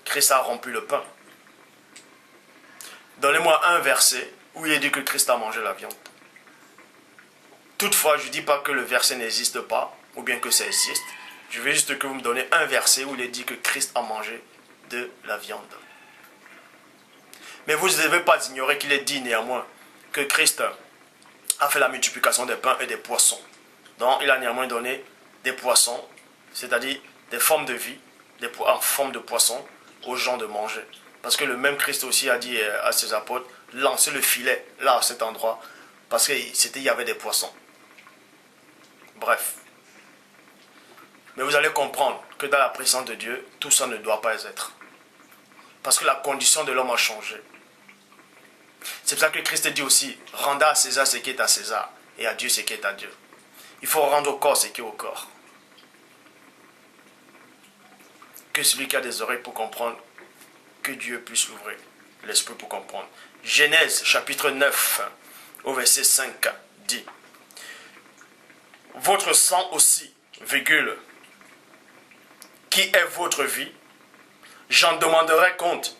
Christ a rompu le pain. Donnez-moi un verset où il est dit que Christ a mangé la viande. Toutefois, je ne dis pas que le verset n'existe pas, ou bien que ça existe. Je veux juste que vous me donnez un verset où il est dit que Christ a mangé de la viande. Mais vous ne devez pas ignorer qu'il est dit néanmoins que Christ a fait la multiplication des pains et des poissons. Donc, il a néanmoins donné des poissons, c'est-à-dire des formes de vie, en forme de poissons, aux gens de manger. Parce que le même Christ aussi a dit à ses apôtres, lancez le filet là, à cet endroit, parce qu'il y avait des poissons. Bref. Mais vous allez comprendre que dans la présence de Dieu, tout ça ne doit pas être. Parce que la condition de l'homme a changé. C'est pour ça que Christ dit aussi, rendez à César ce qui est à César, et à Dieu ce qui est à Dieu. Il faut rendre au corps ce qui est au corps. Que celui qui a des oreilles pour comprendre, que Dieu puisse l'ouvrir, l'esprit pour comprendre. Genèse chapitre 9, au verset 5, dit, votre sang aussi, virgule, qui est votre vie, j'en demanderai compte.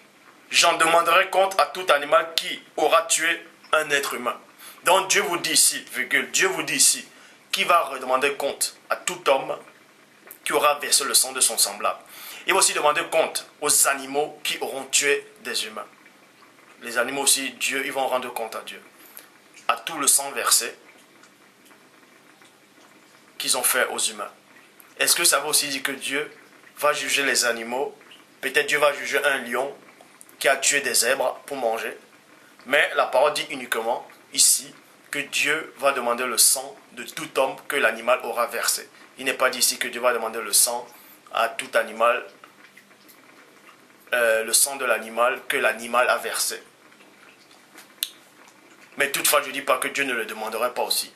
J'en demanderai compte à tout animal qui aura tué un être humain. Donc Dieu vous dit ici, virgule, Dieu vous dit ici, qui va redemander compte à tout homme qui aura versé le sang de son semblable. Il va aussi demander compte aux animaux qui auront tué des humains. Les animaux aussi, Dieu, ils vont rendre compte à Dieu. À tout le sang versé qu'ils ont fait aux humains. Est-ce que ça veut aussi dire que Dieu va juger les animaux? Peut-être Dieu va juger un lion qui a tué des zèbres pour manger. Mais la parole dit uniquement ici que Dieu va demander le sang de tout homme que l'animal aura versé. Il n'est pas dit ici que Dieu va demander le sang à tout animal, le sang de l'animal que l'animal a versé. Mais toutefois, je ne dis pas que Dieu ne le demanderait pas aussi.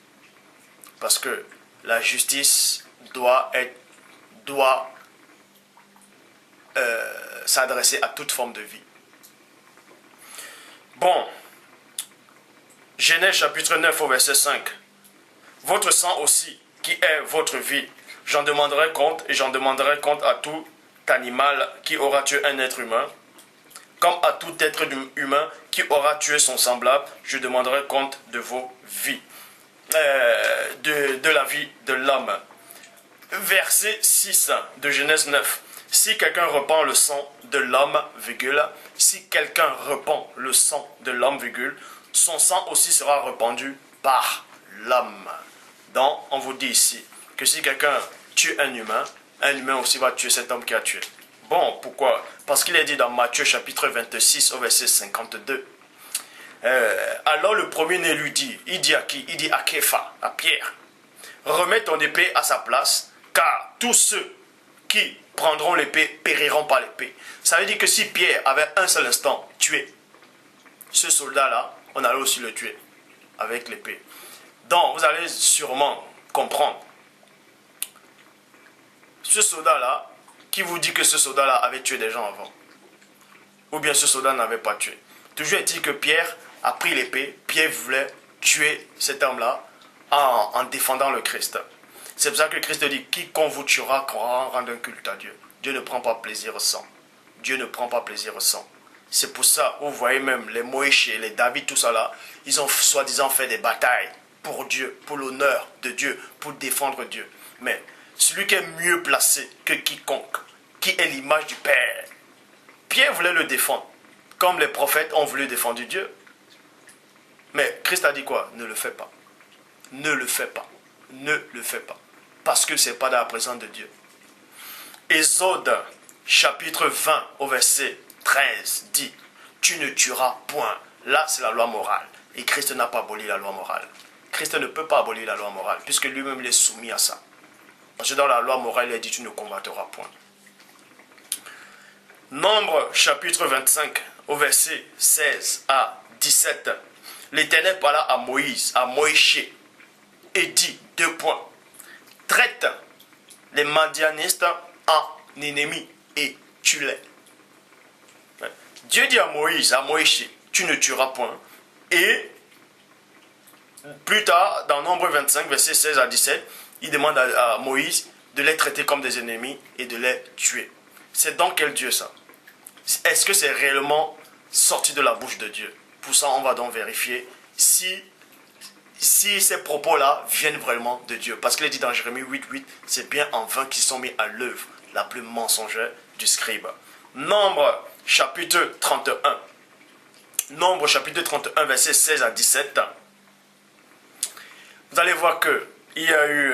Parce que la justice doit s'adresser à toute forme de vie. Bon, Genèse chapitre 9 au verset 5. Votre sang aussi, qui est votre vie, j'en demanderai compte et j'en demanderai compte à tout animal qui aura tué un être humain, comme à tout être humain qui aura tué son semblable, je demanderai compte de vos vies, de la vie de l'homme. Verset 6 de Genèse 9. Si quelqu'un repent le sang de l'homme, virgule, si quelqu'un repent le sang de l'homme, virgule, son sang aussi sera répandu par l'homme. Donc, on vous dit ici que si quelqu'un tue un humain aussi va tuer cet homme qui a tué. Bon, pourquoi? Parce qu'il est dit dans Matthieu chapitre 26 au verset 52. Alors le premier-né lui dit, il dit à qui? Il dit à Képha, à Pierre, remets ton épée à sa place, car tous ceux qui prendront l'épée périront par l'épée. Ça veut dire que si Pierre avait un seul instant tué ce soldat-là, on allait aussi le tuer avec l'épée. Donc, vous allez sûrement comprendre. Ce soldat-là, qui vous dit que ce soldat-là avait tué des gens avant? Ou bien ce soldat n'avait pas tué? Toujours est-il que Pierre a pris l'épée. Pierre voulait tuer cet homme-là en défendant le Christ. C'est pour ça que Christ dit, quiconque vous tuera rend un culte à Dieu. Dieu ne prend pas plaisir au sang. Dieu ne prend pas plaisir au sang. C'est pour ça, vous voyez même les Moïse, les David, tout ça là, ils ont soi-disant fait des batailles pour Dieu, pour l'honneur de Dieu, pour défendre Dieu. Mais celui qui est mieux placé que quiconque, qui est l'image du Père, Pierre voulait le défendre, comme les prophètes ont voulu défendre Dieu. Mais Christ a dit quoi? Ne le fais pas. Ne le fais pas. Ne le fais pas. parce que ce n'est pas dans la présence de Dieu. Exode chapitre 20 au verset 13 dit, tu ne tueras point. Là, c'est la loi morale. Et Christ n'a pas aboli la loi morale. Christ ne peut pas abolir la loi morale, puisque lui-même il est soumis à ça. Parce que dans la loi morale, il a dit, tu ne combattras point. Nombre chapitre 25 au verset 16 à 17. L'Éternel parla à Moïse, et dit, 2 points. Traite les Madianistes en ennemis et tue-les. Dieu dit à Moïse, tu ne tueras point. Et plus tard, dans Nombre 25, verset 16 à 17, il demande à Moïse de les traiter comme des ennemis et de les tuer. C'est donc quel Dieu ça? Est-ce que c'est réellement sorti de la bouche de Dieu? Pour ça, on va donc vérifier si ces propos-là viennent vraiment de Dieu. Parce qu'il est dit dans Jérémie 8.8, c'est bien en vain qu'ils sont mis à l'œuvre la plus mensongère du scribe. Nombre chapitre 31. Nombre chapitre 31, verset 16 à 17. Vous allez voir qu'il y a eu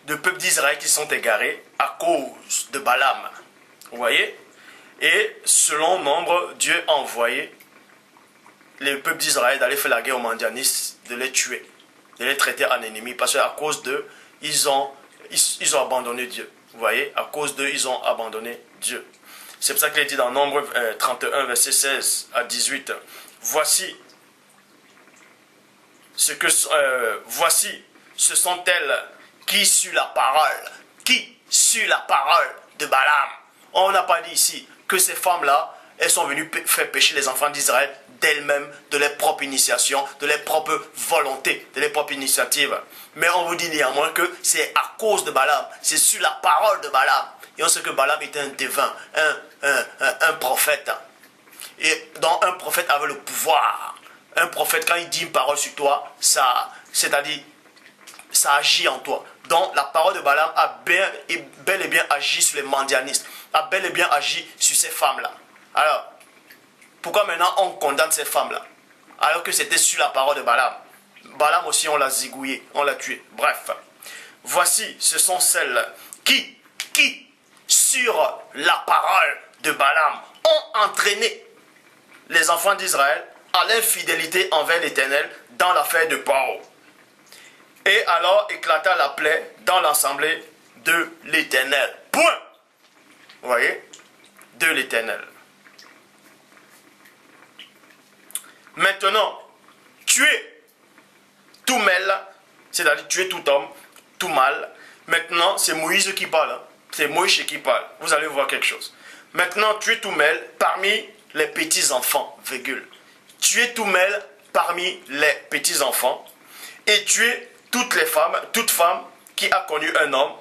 de peuples d'Israël qui sont égarés à cause de Balaam. Vous voyez? Et selon Nombre, Dieu a envoyé les peuples d'Israël d'aller faire la guerre aux Madianistes, de les tuer, de les traiter en ennemis, parce qu'à cause d'eux, ils ont abandonné Dieu. Vous voyez? À cause d'eux, ils ont abandonné Dieu. C'est pour ça qu'il est dit dans Nombre 31, verset 16 à 18. Voici, ce sont elles qui suent la parole de Balaam. On n'a pas dit ici que ces femmes-là, elles sont venues faire pécher les enfants d'Israël d'elles-mêmes, de leur propre initiation, de leur propre volonté, de leur propre initiative. Mais on vous dit néanmoins que c'est à cause de Balaam, c'est sur la parole de Balaam. Et on sait que Balaam était un devin, un prophète. Et donc un prophète avait le pouvoir. Un prophète, quand il dit une parole sur toi, c'est-à-dire, ça agit en toi. Donc la parole de Balaam a bel et bien agi sur les Madianistes, a bel et bien agi sur ces femmes-là. Alors, pourquoi maintenant on condamne ces femmes-là? Alors que c'était sur la parole de Balaam. Balaam aussi, on l'a zigouillé, on l'a tué. Bref, voici, ce sont celles qui, sur la parole de Balaam, ont entraîné les enfants d'Israël à l'infidélité envers l'Éternel dans l'affaire de Paro. Et alors éclata la plaie dans l'assemblée de l'Éternel. Point. Vous voyez? De l'Éternel. Maintenant, tuer tout mâle, c'est-à-dire tuer tout homme, tout mâle. Maintenant, c'est Moïse qui parle. Hein. C'est Moïse qui parle. Vous allez voir quelque chose. Maintenant, tuer tout mâle parmi les petits-enfants, virgule. Tuer tout mâle parmi les petits-enfants. Et tuer toute femme qui a connu un homme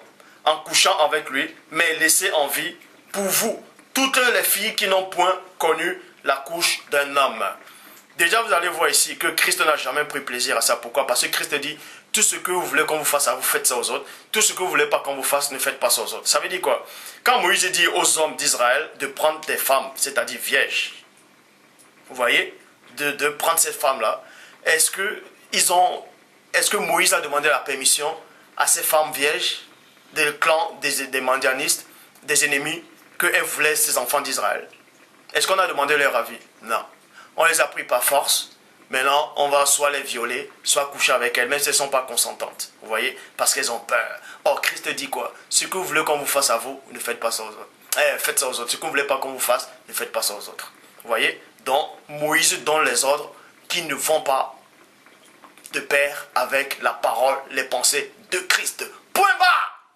en couchant avec lui, mais laissée en vie pour vous, toutes les filles qui n'ont point connu la couche d'un homme. Déjà, vous allez voir ici que Christ n'a jamais pris plaisir à ça. Pourquoi? Parce que Christ dit, tout ce que vous voulez qu'on vous fasse à vous, faites ça aux autres. Tout ce que vous ne voulez pas qu'on vous fasse, ne faites pas ça aux autres. Ça veut dire quoi? Quand Moïse dit aux hommes d'Israël de prendre des femmes, c'est-à-dire vierges, vous voyez, de prendre cette femme-là, est-ce que Moïse a demandé la permission à ces femmes vierges, des clans, des Madianistes, des ennemis, qu'elles voulaient ces enfants d'Israël? Est-ce qu'on a demandé leur avis? Non. On les a pris par force. Maintenant, on va soit les violer, soit coucher avec elles, même si elles ne sont pas consentantes. Vous voyez? Parce qu'elles ont peur. Or, Christ dit quoi? Ce que vous voulez qu'on vous fasse à vous, ne faites pas ça aux autres. Faites ça aux autres. Ce que vous ne voulez pas qu'on vous fasse, ne faites pas ça aux autres. Vous voyez? Donc, Moïse donne les ordres qui ne vont pas de pair avec la parole, les pensées de Christ. Point barre!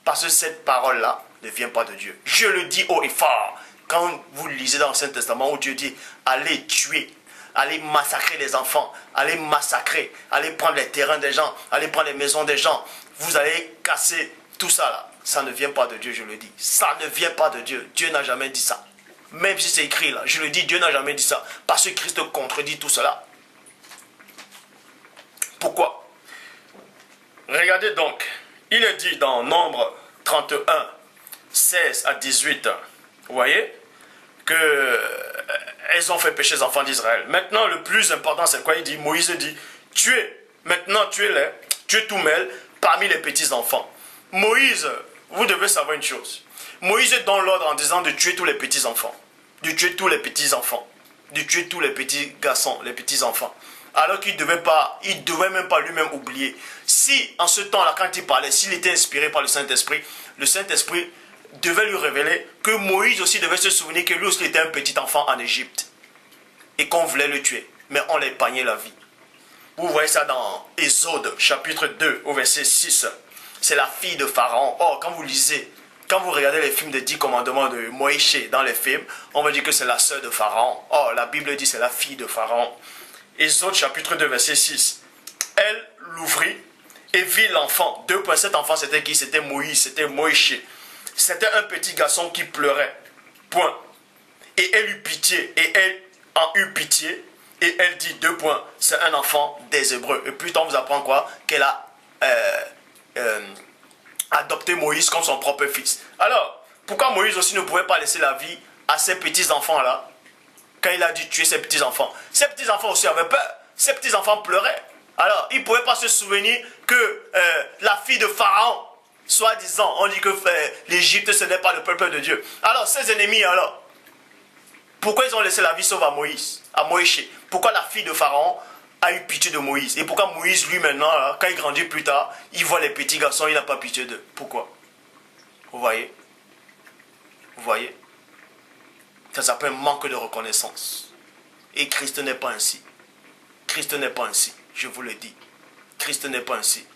Parce que cette parole-là ne vient pas de Dieu. Je le dis haut et fort. Quand vous lisez dans l'Ancien Testament où Dieu dit « Allez tuer, allez massacrer les enfants, allez massacrer, allez prendre les terrains des gens, allez prendre les maisons des gens, vous allez casser tout ça là. » Ça ne vient pas de Dieu, je le dis. Ça ne vient pas de Dieu. Dieu n'a jamais dit ça. Même si c'est écrit là, je le dis, Dieu n'a jamais dit ça. Parce que Christ contredit tout cela. Pourquoi? Regardez donc, il est dit dans Nombre 31, 16 à 18, vous voyez, qu'elles ont fait pécher les enfants d'Israël. Maintenant, le plus important, c'est quoi? Il dit, Moïse dit, tuez, maintenant tuez-les, tuez tout mâle, parmi les petits-enfants. Moïse, vous devez savoir une chose. Moïse donne l'ordre en disant de tuer tous les petits-enfants. De tuer tous les petits-enfants. De tuer tous les petits garçons, les petits-enfants. Alors qu'il devait même pas lui-même oublier. Si, en ce temps-là, quand il parlait, s'il était inspiré par le Saint-Esprit devait lui révéler que Moïse aussi devait se souvenir que lui aussi était un petit enfant en Égypte. Et qu'on voulait le tuer. Mais on l'a épargné la vie. Vous voyez ça dans Exode, chapitre 2, au verset 6. C'est la fille de Pharaon. Or, quand vous regardez les films des 10 commandements de Moïse dans les films, on va dire que c'est la sœur de Pharaon. Or, la Bible dit que c'est la fille de Pharaon. Exode, chapitre 2, verset 6. Elle l'ouvrit et vit l'enfant. Cet enfant, c'était qui? C'était Moïse, c'était Moïse. C'était un petit garçon qui pleurait. Point. Et elle eut pitié. Et elle en eut pitié. Et elle dit, c'est un enfant des Hébreux. Et plus tard, on vous apprend quoi? Qu'elle a adopté Moïse comme son propre fils. Alors, pourquoi Moïse aussi ne pouvait pas laisser la vie à ces petits-enfants-là quand il a dû tuer ses petits-enfants? Ces petits-enfants aussi avaient peur. Ces petits-enfants pleuraient. Alors, il ne pouvait pas se souvenir que la fille de Pharaon, soi-disant, on dit que l'Égypte, ce n'est pas le peuple de Dieu. Alors, ses ennemis, alors, pourquoi ils ont laissé la vie sauve à Moïse? Pourquoi la fille de Pharaon a eu pitié de Moïse? Et pourquoi Moïse, lui, maintenant, là, quand il grandit plus tard, il voit les petits garçons, il n'a pas pitié d'eux? Pourquoi? Vous voyez? Vous voyez? Ça s'appelle manque de reconnaissance. Et Christ n'est pas ainsi. Christ n'est pas ainsi. Je vous le dis. Christ n'est pas ainsi.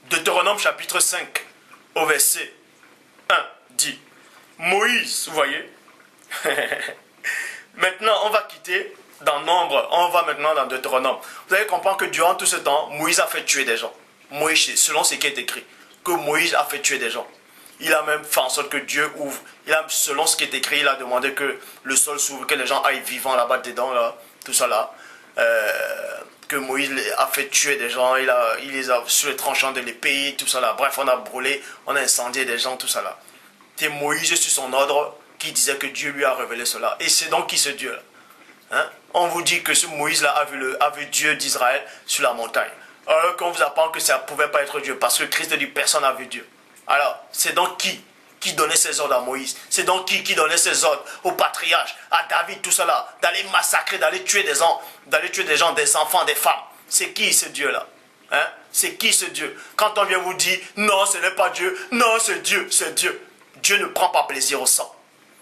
Deutéronome chapitre 5, au verset 1, dit, Moïse, vous voyez, maintenant on va quitter dans Nombre, on va maintenant dans Deutéronome. Vous allez comprendre que durant tout ce temps, Moïse a fait tuer des gens. Moïse, selon ce qui est écrit, que Moïse a fait tuer des gens. Il a même fait en sorte que Dieu ouvre. Selon ce qui est écrit, il a demandé que le sol s'ouvre, que les gens aillent vivants là-bas dedans, là, tout ça là. Que Moïse a fait tuer des gens, il les a sur les tranchants de l'épée, tout ça là. Bref, on a brûlé, on a incendié des gens, tout ça là. C'est Moïse sur son ordre qui disait que Dieu lui a révélé cela. Et c'est donc qui ce Dieu là, hein? On vous dit que ce Moïse là a vu Dieu d'Israël sur la montagne. Alors qu'on vous apprend que ça ne pouvait pas être Dieu, parce que Christ dit personne n'a vu Dieu. Alors, c'est donc qui donnait ses ordres à Moïse? C'est donc qui donnait ses ordres au patriarche, à David, tout cela, d'aller massacrer, d'aller tuer des gens, des enfants, des femmes? C'est qui ce Dieu-là? Hein? C'est qui ce Dieu? Quand on vient vous dire, non, ce n'est pas Dieu, non, c'est Dieu, c'est Dieu. Dieu ne prend pas plaisir au sang.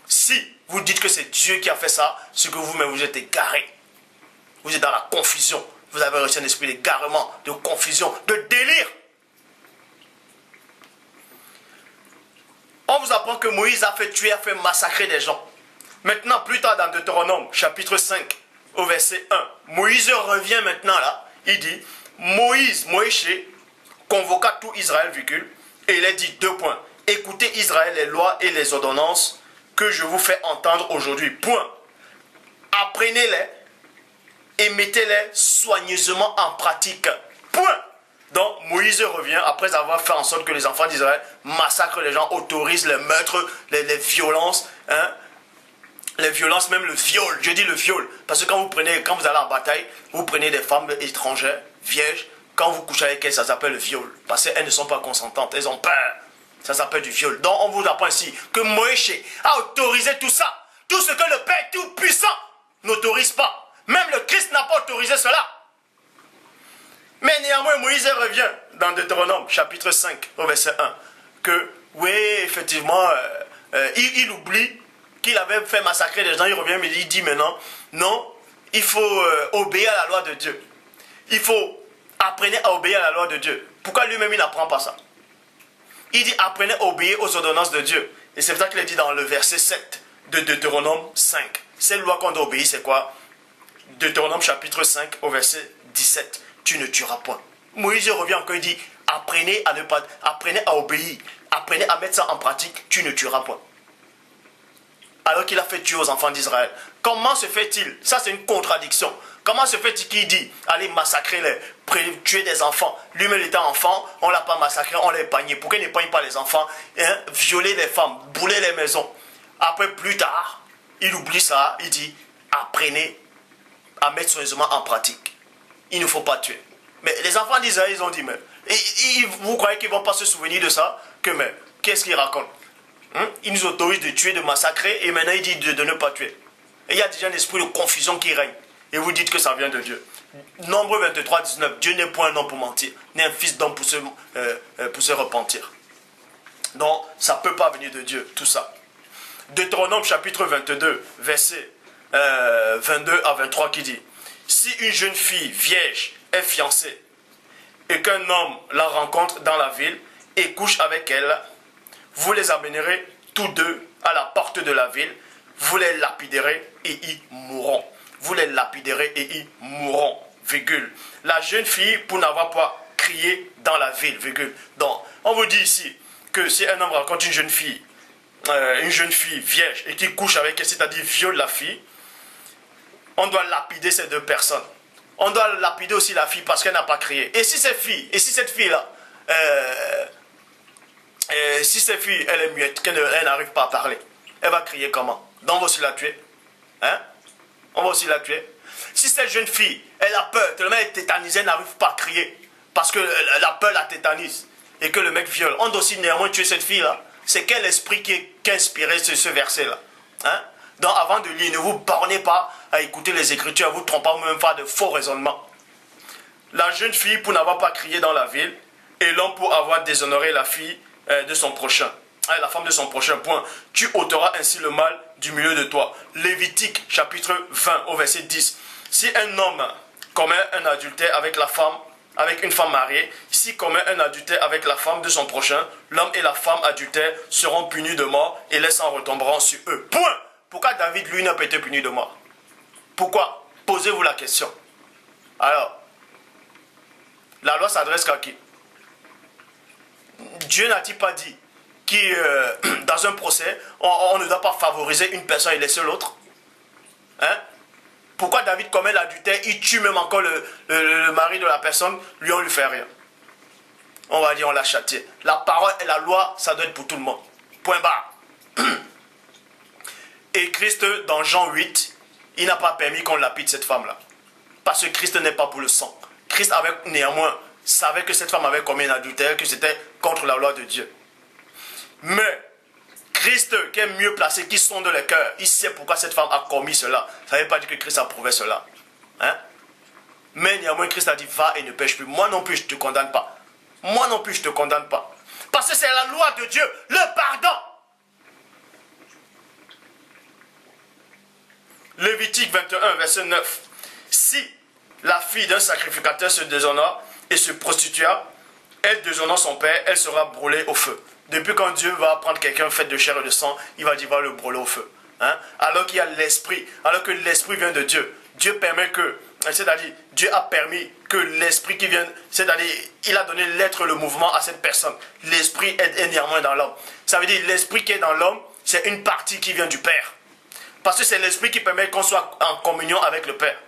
Si vous dites que c'est Dieu qui a fait ça, c'est que vous-même vous êtes égaré. Vous êtes dans la confusion. Vous avez reçu un esprit d'égarement, de confusion, de délire. On vous apprend que Moïse a fait tuer, a fait massacrer des gens. Maintenant, plus tard dans Deutéronome, chapitre 5, au verset 1, Moïse revient maintenant là. Il dit, Moïse convoqua tout Israël, et il a dit, écoutez Israël, les lois et les ordonnances que je vous fais entendre aujourd'hui. Apprenez-les et mettez-les soigneusement en pratique. Donc Moïse revient après avoir fait en sorte que les enfants d'Israël massacrent les gens, autorisent les meurtres, les violences, hein? Les violences, même le viol. Je dis le viol parce que quand vous allez en bataille, vous prenez des femmes étrangères, vierges, quand vous couchez avec elles, ça s'appelle le viol parce qu'elles ne sont pas consentantes, elles ont peur. Ça s'appelle du viol. Donc on vous apprend ici que Moïse a autorisé tout ça. Tout ce que le Père Tout-Puissant n'autorise pas. Même le Christ n'a pas autorisé cela. Mais néanmoins, Moïse revient dans Deutéronome, chapitre 5, au verset 1, que, oui, effectivement, il oublie qu'il avait fait massacrer les gens, il revient, mais il dit maintenant, non, il faut obéir à la loi de Dieu. Il faut apprendre à obéir à la loi de Dieu. Pourquoi lui-même, il n'apprend pas ça? Il dit, apprenez à obéir aux ordonnances de Dieu. Et c'est pour ça qu'il est dit dans le verset 7 de Deutéronome 5. Cette loi qu'on doit obéir, c'est quoi? Deutéronome chapitre 5, au verset 17. Tu ne tueras point. Moïse revient encore, il dit, apprenez à obéir, apprenez à mettre ça en pratique, tu ne tueras point. Alors qu'il a fait tuer aux enfants d'Israël. Comment se fait-il? Ça c'est une contradiction. Comment se fait-il qu'il dit, allez massacrer tuer des enfants? Lui-même étant enfant, on ne l'a pas massacré, on l'a épargné. Pourquoi il n'épargne pas les enfants, hein? Violer les femmes, brûler les maisons. Après, plus tard, il oublie ça, il dit, apprenez à mettre soigneusement en pratique. Il ne faut pas tuer. Mais les enfants d'Israël, ils ont dit, mais vous croyez qu'ils ne vont pas se souvenir de ça? Que mais, qu'est-ce qu'ils racontent? Ils nous autorisent de tuer, de massacrer, et maintenant ils disent de ne pas tuer. Et il y a déjà un esprit de confusion qui règne. Et vous dites que ça vient de Dieu. Nombre 23, 19, Dieu n'est point un homme pour mentir, ni un fils d'homme pour se repentir. Donc, ça ne peut pas venir de Dieu, tout ça. Deutéronome chapitre 22, verset 22 à 23 qui dit, si une jeune fille vierge est fiancée et qu'un homme la rencontre dans la ville et couche avec elle, vous les amènerez tous deux à la porte de la ville, vous les lapiderez et y mourront. Vous les lapiderez et y mourront, virgule. La jeune fille pour n'avoir pas crié dans la ville, virgule. Donc, on vous dit ici que si un homme rencontre une jeune fille vierge et qui couche avec elle, c'est-à-dire viole la fille, on doit lapider ces deux personnes. On doit lapider aussi la fille parce qu'elle n'a pas crié. Et si cette fille-là, elle est muette, qu'elle n'arrive pas à parler, elle va crier comment? Donc on va aussi la tuer. Hein? On va aussi la tuer. Si cette jeune fille, elle a peur, tellement elle est tétanisée, elle n'arrive pas à crier, parce que la peur la tétanise, et que le mec viole, on doit aussi néanmoins tuer cette fille-là. C'est quel esprit qui a inspiré ce verset-là? Hein? Donc avant de lire, ne vous bornez pas à écouter les Écritures, à vous tromper ou même faire de faux raisonnements. La jeune fille pour n'avoir pas crié dans la ville, et l'homme pour avoir déshonoré la fille de son prochain. La femme de son prochain, point. Tu ôteras ainsi le mal du milieu de toi. Lévitique, chapitre 20, au verset 10. Si un homme commet un adultère avec une femme mariée, s'il commet un adultère avec la femme de son prochain, l'homme et la femme adultère seront punis de mort et les sangs retomberont sur eux. Point. Pourquoi David, lui, n'a pas été puni de mort? Pourquoi? Posez-vous la question. Alors, la loi s'adresse qu'à qui? Dieu n'a-t-il pas dit que dans un procès, on ne doit pas favoriser une personne et laisser l'autre? Hein? Pourquoi David commet l'adultère, il tue même encore le mari de la personne, lui on ne lui fait rien? On va dire on l'a châtié. La parole et la loi, ça doit être pour tout le monde. Point barre. Et Christ, dans Jean 8, il n'a pas permis qu'on lapide cette femme-là. Parce que Christ n'est pas pour le sang. Christ avait néanmoins savait que cette femme avait commis un adultère, que c'était contre la loi de Dieu. Mais Christ, qui est mieux placé, qui sonde le cœur, il sait pourquoi cette femme a commis cela. Ça ne veut pas dire que Christ approuvait cela. Hein? Mais néanmoins, Christ a dit, va et ne pêche plus. Moi non plus, je ne te condamne pas. Moi non plus, je ne te condamne pas. Parce que c'est la loi de Dieu, le pardon. Lévitique 21, verset 9. Si la fille d'un sacrificateur se déshonore et se prostitua, elle déshonore son père, elle sera brûlée au feu. Depuis quand Dieu va prendre quelqu'un fait de chair et de sang, il va dire va le brûler au feu. Hein? Alors qu'il y a l'esprit, alors que l'esprit vient de Dieu. Dieu permet que, c'est-à-dire, Dieu a permis que l'esprit qui vient, c'est-à-dire, il a donné l'être, le mouvement à cette personne. L'esprit est néanmoins dans l'homme. Ça veut dire l'esprit qui est dans l'homme, c'est une partie qui vient du Père. Parce que c'est l'esprit qui permet qu'on soit en communion avec le Père.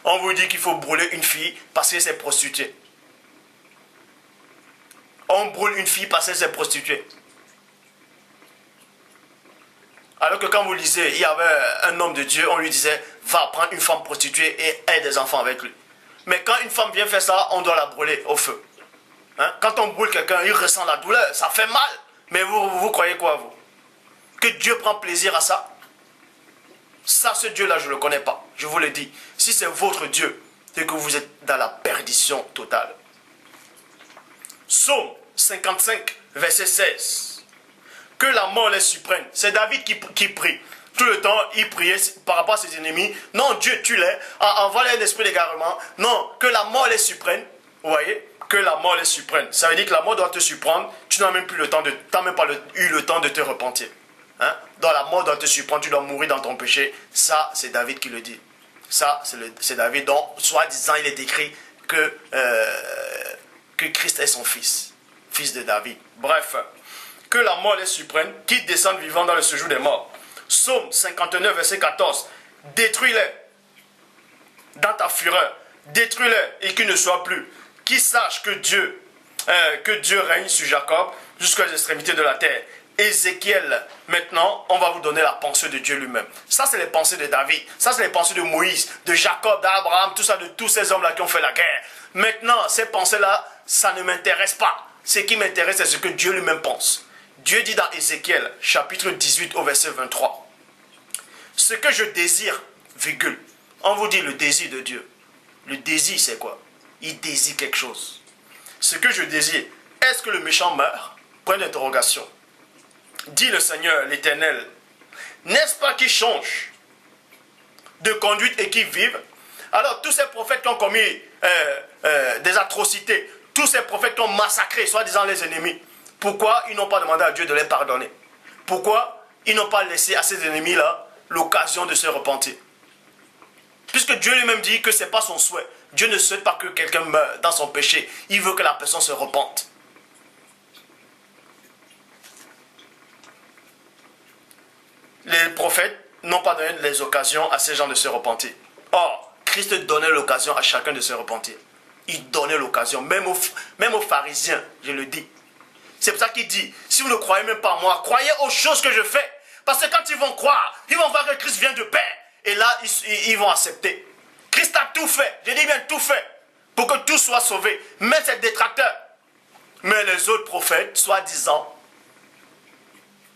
On vous dit qu'il faut brûler une fille parce qu'elle s'est prostituée. On brûle une fille parce qu'elle s'est prostituée. Alors que quand vous lisez, il y avait un homme de Dieu, on lui disait, va prendre une femme prostituée et aie des enfants avec lui. Mais quand une femme vient faire ça, on doit la brûler au feu. Hein? Quand on brûle quelqu'un, il ressent la douleur, ça fait mal. Mais vous croyez quoi, vous? Que Dieu prend plaisir à ça? Ça, ce Dieu-là, je ne le connais pas. Je vous le dis. Si c'est votre Dieu, c'est que vous êtes dans la perdition totale. Psaume 55, verset 16. Que la mort les surprenne. C'est David qui prie. Tout le temps, il priait par rapport à ses ennemis. Non, Dieu, tue-les. Envoie-les un esprit d'égarement. Non, que la mort les surprenne. Vous voyez? Que la mort les surprenne. Ça veut dire que la mort doit te surprendre. Tu n'as même plus le temps de, t'as même pas eu le temps de te repentir. Hein? Dans la mort doit te surprendre, tu dois mourir dans ton péché. Ça, c'est David qui le dit. Ça, c'est David dont, soi-disant, il est écrit que Christ est son fils. Fils de David. Bref, que la mort les surprenne, qui descendent vivants dans le séjour des morts. Psaume 59, verset 14. Détruis-les dans ta fureur. Détruis-les et qu'ils ne soient plus. Qui sache que Dieu règne sur Jacob jusqu'aux extrémités de la terre. Ézéchiel, maintenant, on va vous donner la pensée de Dieu lui-même. Ça, c'est les pensées de David. Ça, c'est les pensées de Moïse, de Jacob, d'Abraham, tout ça, de tous ces hommes-là qui ont fait la guerre. Maintenant, ces pensées-là, ça ne m'intéresse pas. Ce qui m'intéresse, c'est ce que Dieu lui-même pense. Dieu dit dans Ézéchiel, chapitre 18, au verset 23. Ce que je désire, virgule. On vous dit le désir de Dieu. Le désir, c'est quoi? Il désire quelque chose. Ce que je désire, est-ce que le méchant meurt? Point d'interrogation. Dit le Seigneur, l'Éternel, n'est-ce pas qu'il change de conduite et qu'il vive? Alors, tous ces prophètes qui ont commis des atrocités, tous ces prophètes qui ont massacré, soi-disant les ennemis, pourquoi ils n'ont pas demandé à Dieu de les pardonner? Pourquoi ils n'ont pas laissé à ces ennemis-là l'occasion de se repentir? Puisque Dieu lui-même dit que ce n'est pas son souhait. Dieu ne souhaite pas que quelqu'un meure dans son péché. Il veut que la personne se repente. Les prophètes n'ont pas donné les occasions à ces gens de se repentir. Or, Christ donnait l'occasion à chacun de se repentir. Il donnait l'occasion, même aux pharisiens, je le dis. C'est pour ça qu'il dit, si vous ne croyez même pas en moi, croyez aux choses que je fais. Parce que quand ils vont croire, ils vont voir que Christ vient de paix. Et là, ils vont accepter. Christ a tout fait, je dis bien tout fait, pour que tout soit sauvé. Mais c'est détracteur. Mais les autres prophètes, soi-disant,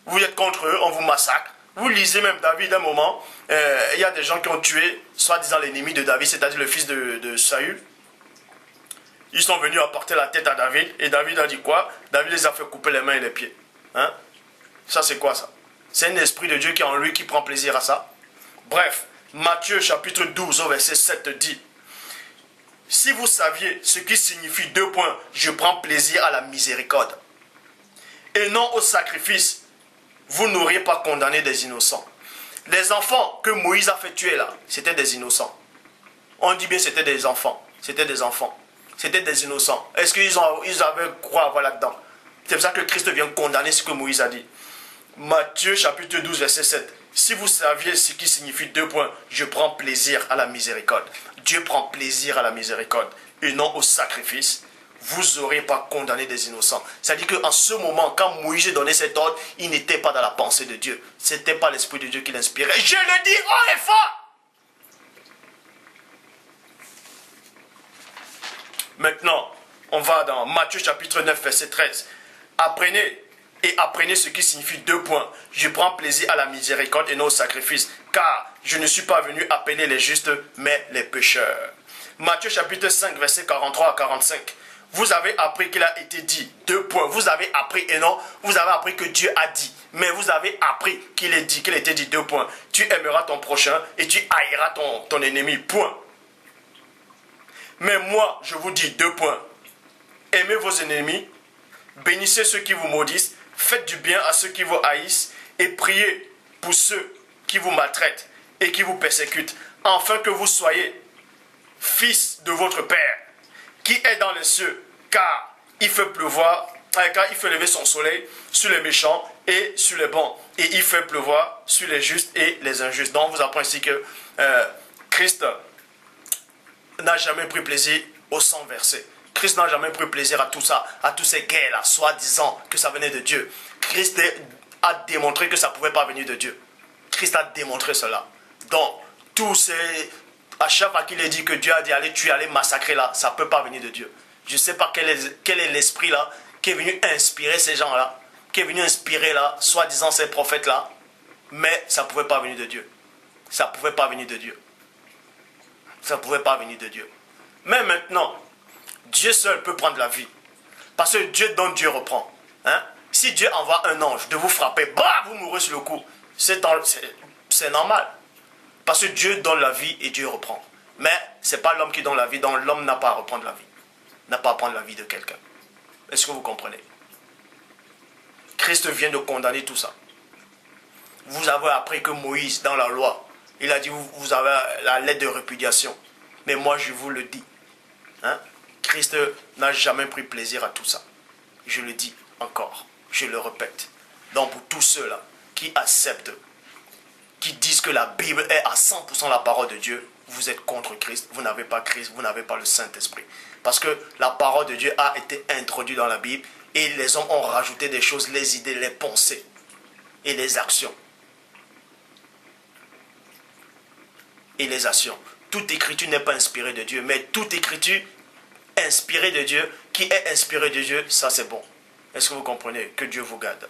vous êtes contre eux, on vous massacre. Vous lisez même David un moment, il y a des gens qui ont tué, soi-disant l'ennemi de David, c'est-à-dire le fils de Saül. Ils sont venus apporter la tête à David, et David a dit quoi? David les a fait couper les mains et les pieds. Hein? Ça c'est quoi ça? C'est un esprit de Dieu qui est en lui, qui prend plaisir à ça. Bref, Matthieu chapitre 12 au verset 7 dit, si vous saviez ce qui signifie deux points, je prends plaisir à la miséricorde, et non au sacrifice, vous n'auriez pas condamné des innocents. Les enfants que Moïse a fait tuer là, c'était des innocents. On dit bien c'était des enfants. C'était des enfants. C'était des innocents. Est-ce qu'ils avaient quoi à voir là-dedans? C'est pour ça que Christ vient condamner ce que Moïse a dit. Matthieu chapitre 12 verset 7. Si vous saviez ce qui signifie deux points, je prends plaisir à la miséricorde. Dieu prend plaisir à la miséricorde et non au sacrifice. Vous n'aurez pas condamné des innocents. C'est-à-dire qu'en ce moment, quand Moïse donnait cet ordre, il n'était pas dans la pensée de Dieu. Ce n'était pas l'Esprit de Dieu qui l'inspirait. Je le dis haut et fort. Maintenant, on va dans Matthieu chapitre 9, verset 13. Apprenez ce qui signifie deux points. Je prends plaisir à la miséricorde et non au sacrifice, car je ne suis pas venu appeler les justes, mais les pécheurs. Matthieu chapitre 5, verset 43 à 45. Vous avez appris qu'il a été dit, deux points. Vous avez appris et non, vous avez appris que Dieu a dit. Mais vous avez appris qu'il était dit, deux points. Tu aimeras ton prochain et tu haïras ton ennemi, point. Mais moi, je vous dis deux points. Aimez vos ennemis, bénissez ceux qui vous maudissent, faites du bien à ceux qui vous haïssent et priez pour ceux qui vous maltraitent et qui vous persécutent, afin que vous soyez fils de votre Père qui est dans les cieux, car il fait pleuvoir, car il fait lever son soleil sur les méchants et sur les bons, et il fait pleuvoir sur les justes et les injustes. Donc on vous apprend ici que Christ n'a jamais pris plaisir au sang versé. Christ n'a jamais pris plaisir à tout ça, à toutes ces guerres-là, soi-disant que ça venait de Dieu. Christ a démontré que ça ne pouvait pas venir de Dieu. Christ a démontré cela. Donc, à chaque fois qu'il est dit que Dieu a dit allez tuer, allez massacrer là, ça ne peut pas venir de Dieu. Je ne sais pas quel est l'esprit là qui est venu inspirer ces gens-là, qui est venu inspirer là, soi-disant ces prophètes-là, mais ça ne pouvait pas venir de Dieu. Ça ne pouvait pas venir de Dieu. Ça ne pouvait pas venir de Dieu. Mais maintenant, Dieu seul peut prendre la vie. Parce que Dieu donne, Dieu reprend. Hein? Si Dieu envoie un ange de vous frapper, bah, vous mourrez sur le coup. C'est normal. Parce que Dieu donne la vie et Dieu reprend. Mais ce n'est pas l'homme qui donne la vie, donc l'homme n'a pas à reprendre la vie. N'a pas à prendre la vie de quelqu'un. Est-ce que vous comprenez? Christ vient de condamner tout ça. Vous avez appris que Moïse, dans la loi, il a dit vous avez la lettre de répudiation. Mais moi, je vous le dis. Hein? Christ n'a jamais pris plaisir à tout ça. Je le dis encore. Je le répète. Donc pour tous ceux-là qui acceptent, qui disent que la Bible est à 100% la parole de Dieu, vous êtes contre Christ. Vous n'avez pas Christ, vous n'avez pas le Saint-Esprit. Parce que la parole de Dieu a été introduite dans la Bible et les hommes ont rajouté des choses, les idées, les pensées. et les actions. Et les actions. Toute écriture n'est pas inspirée de Dieu, mais toute écriture inspirée de Dieu, qui est inspirée de Dieu, ça c'est bon. Est-ce que vous comprenez? Que Dieu vous garde.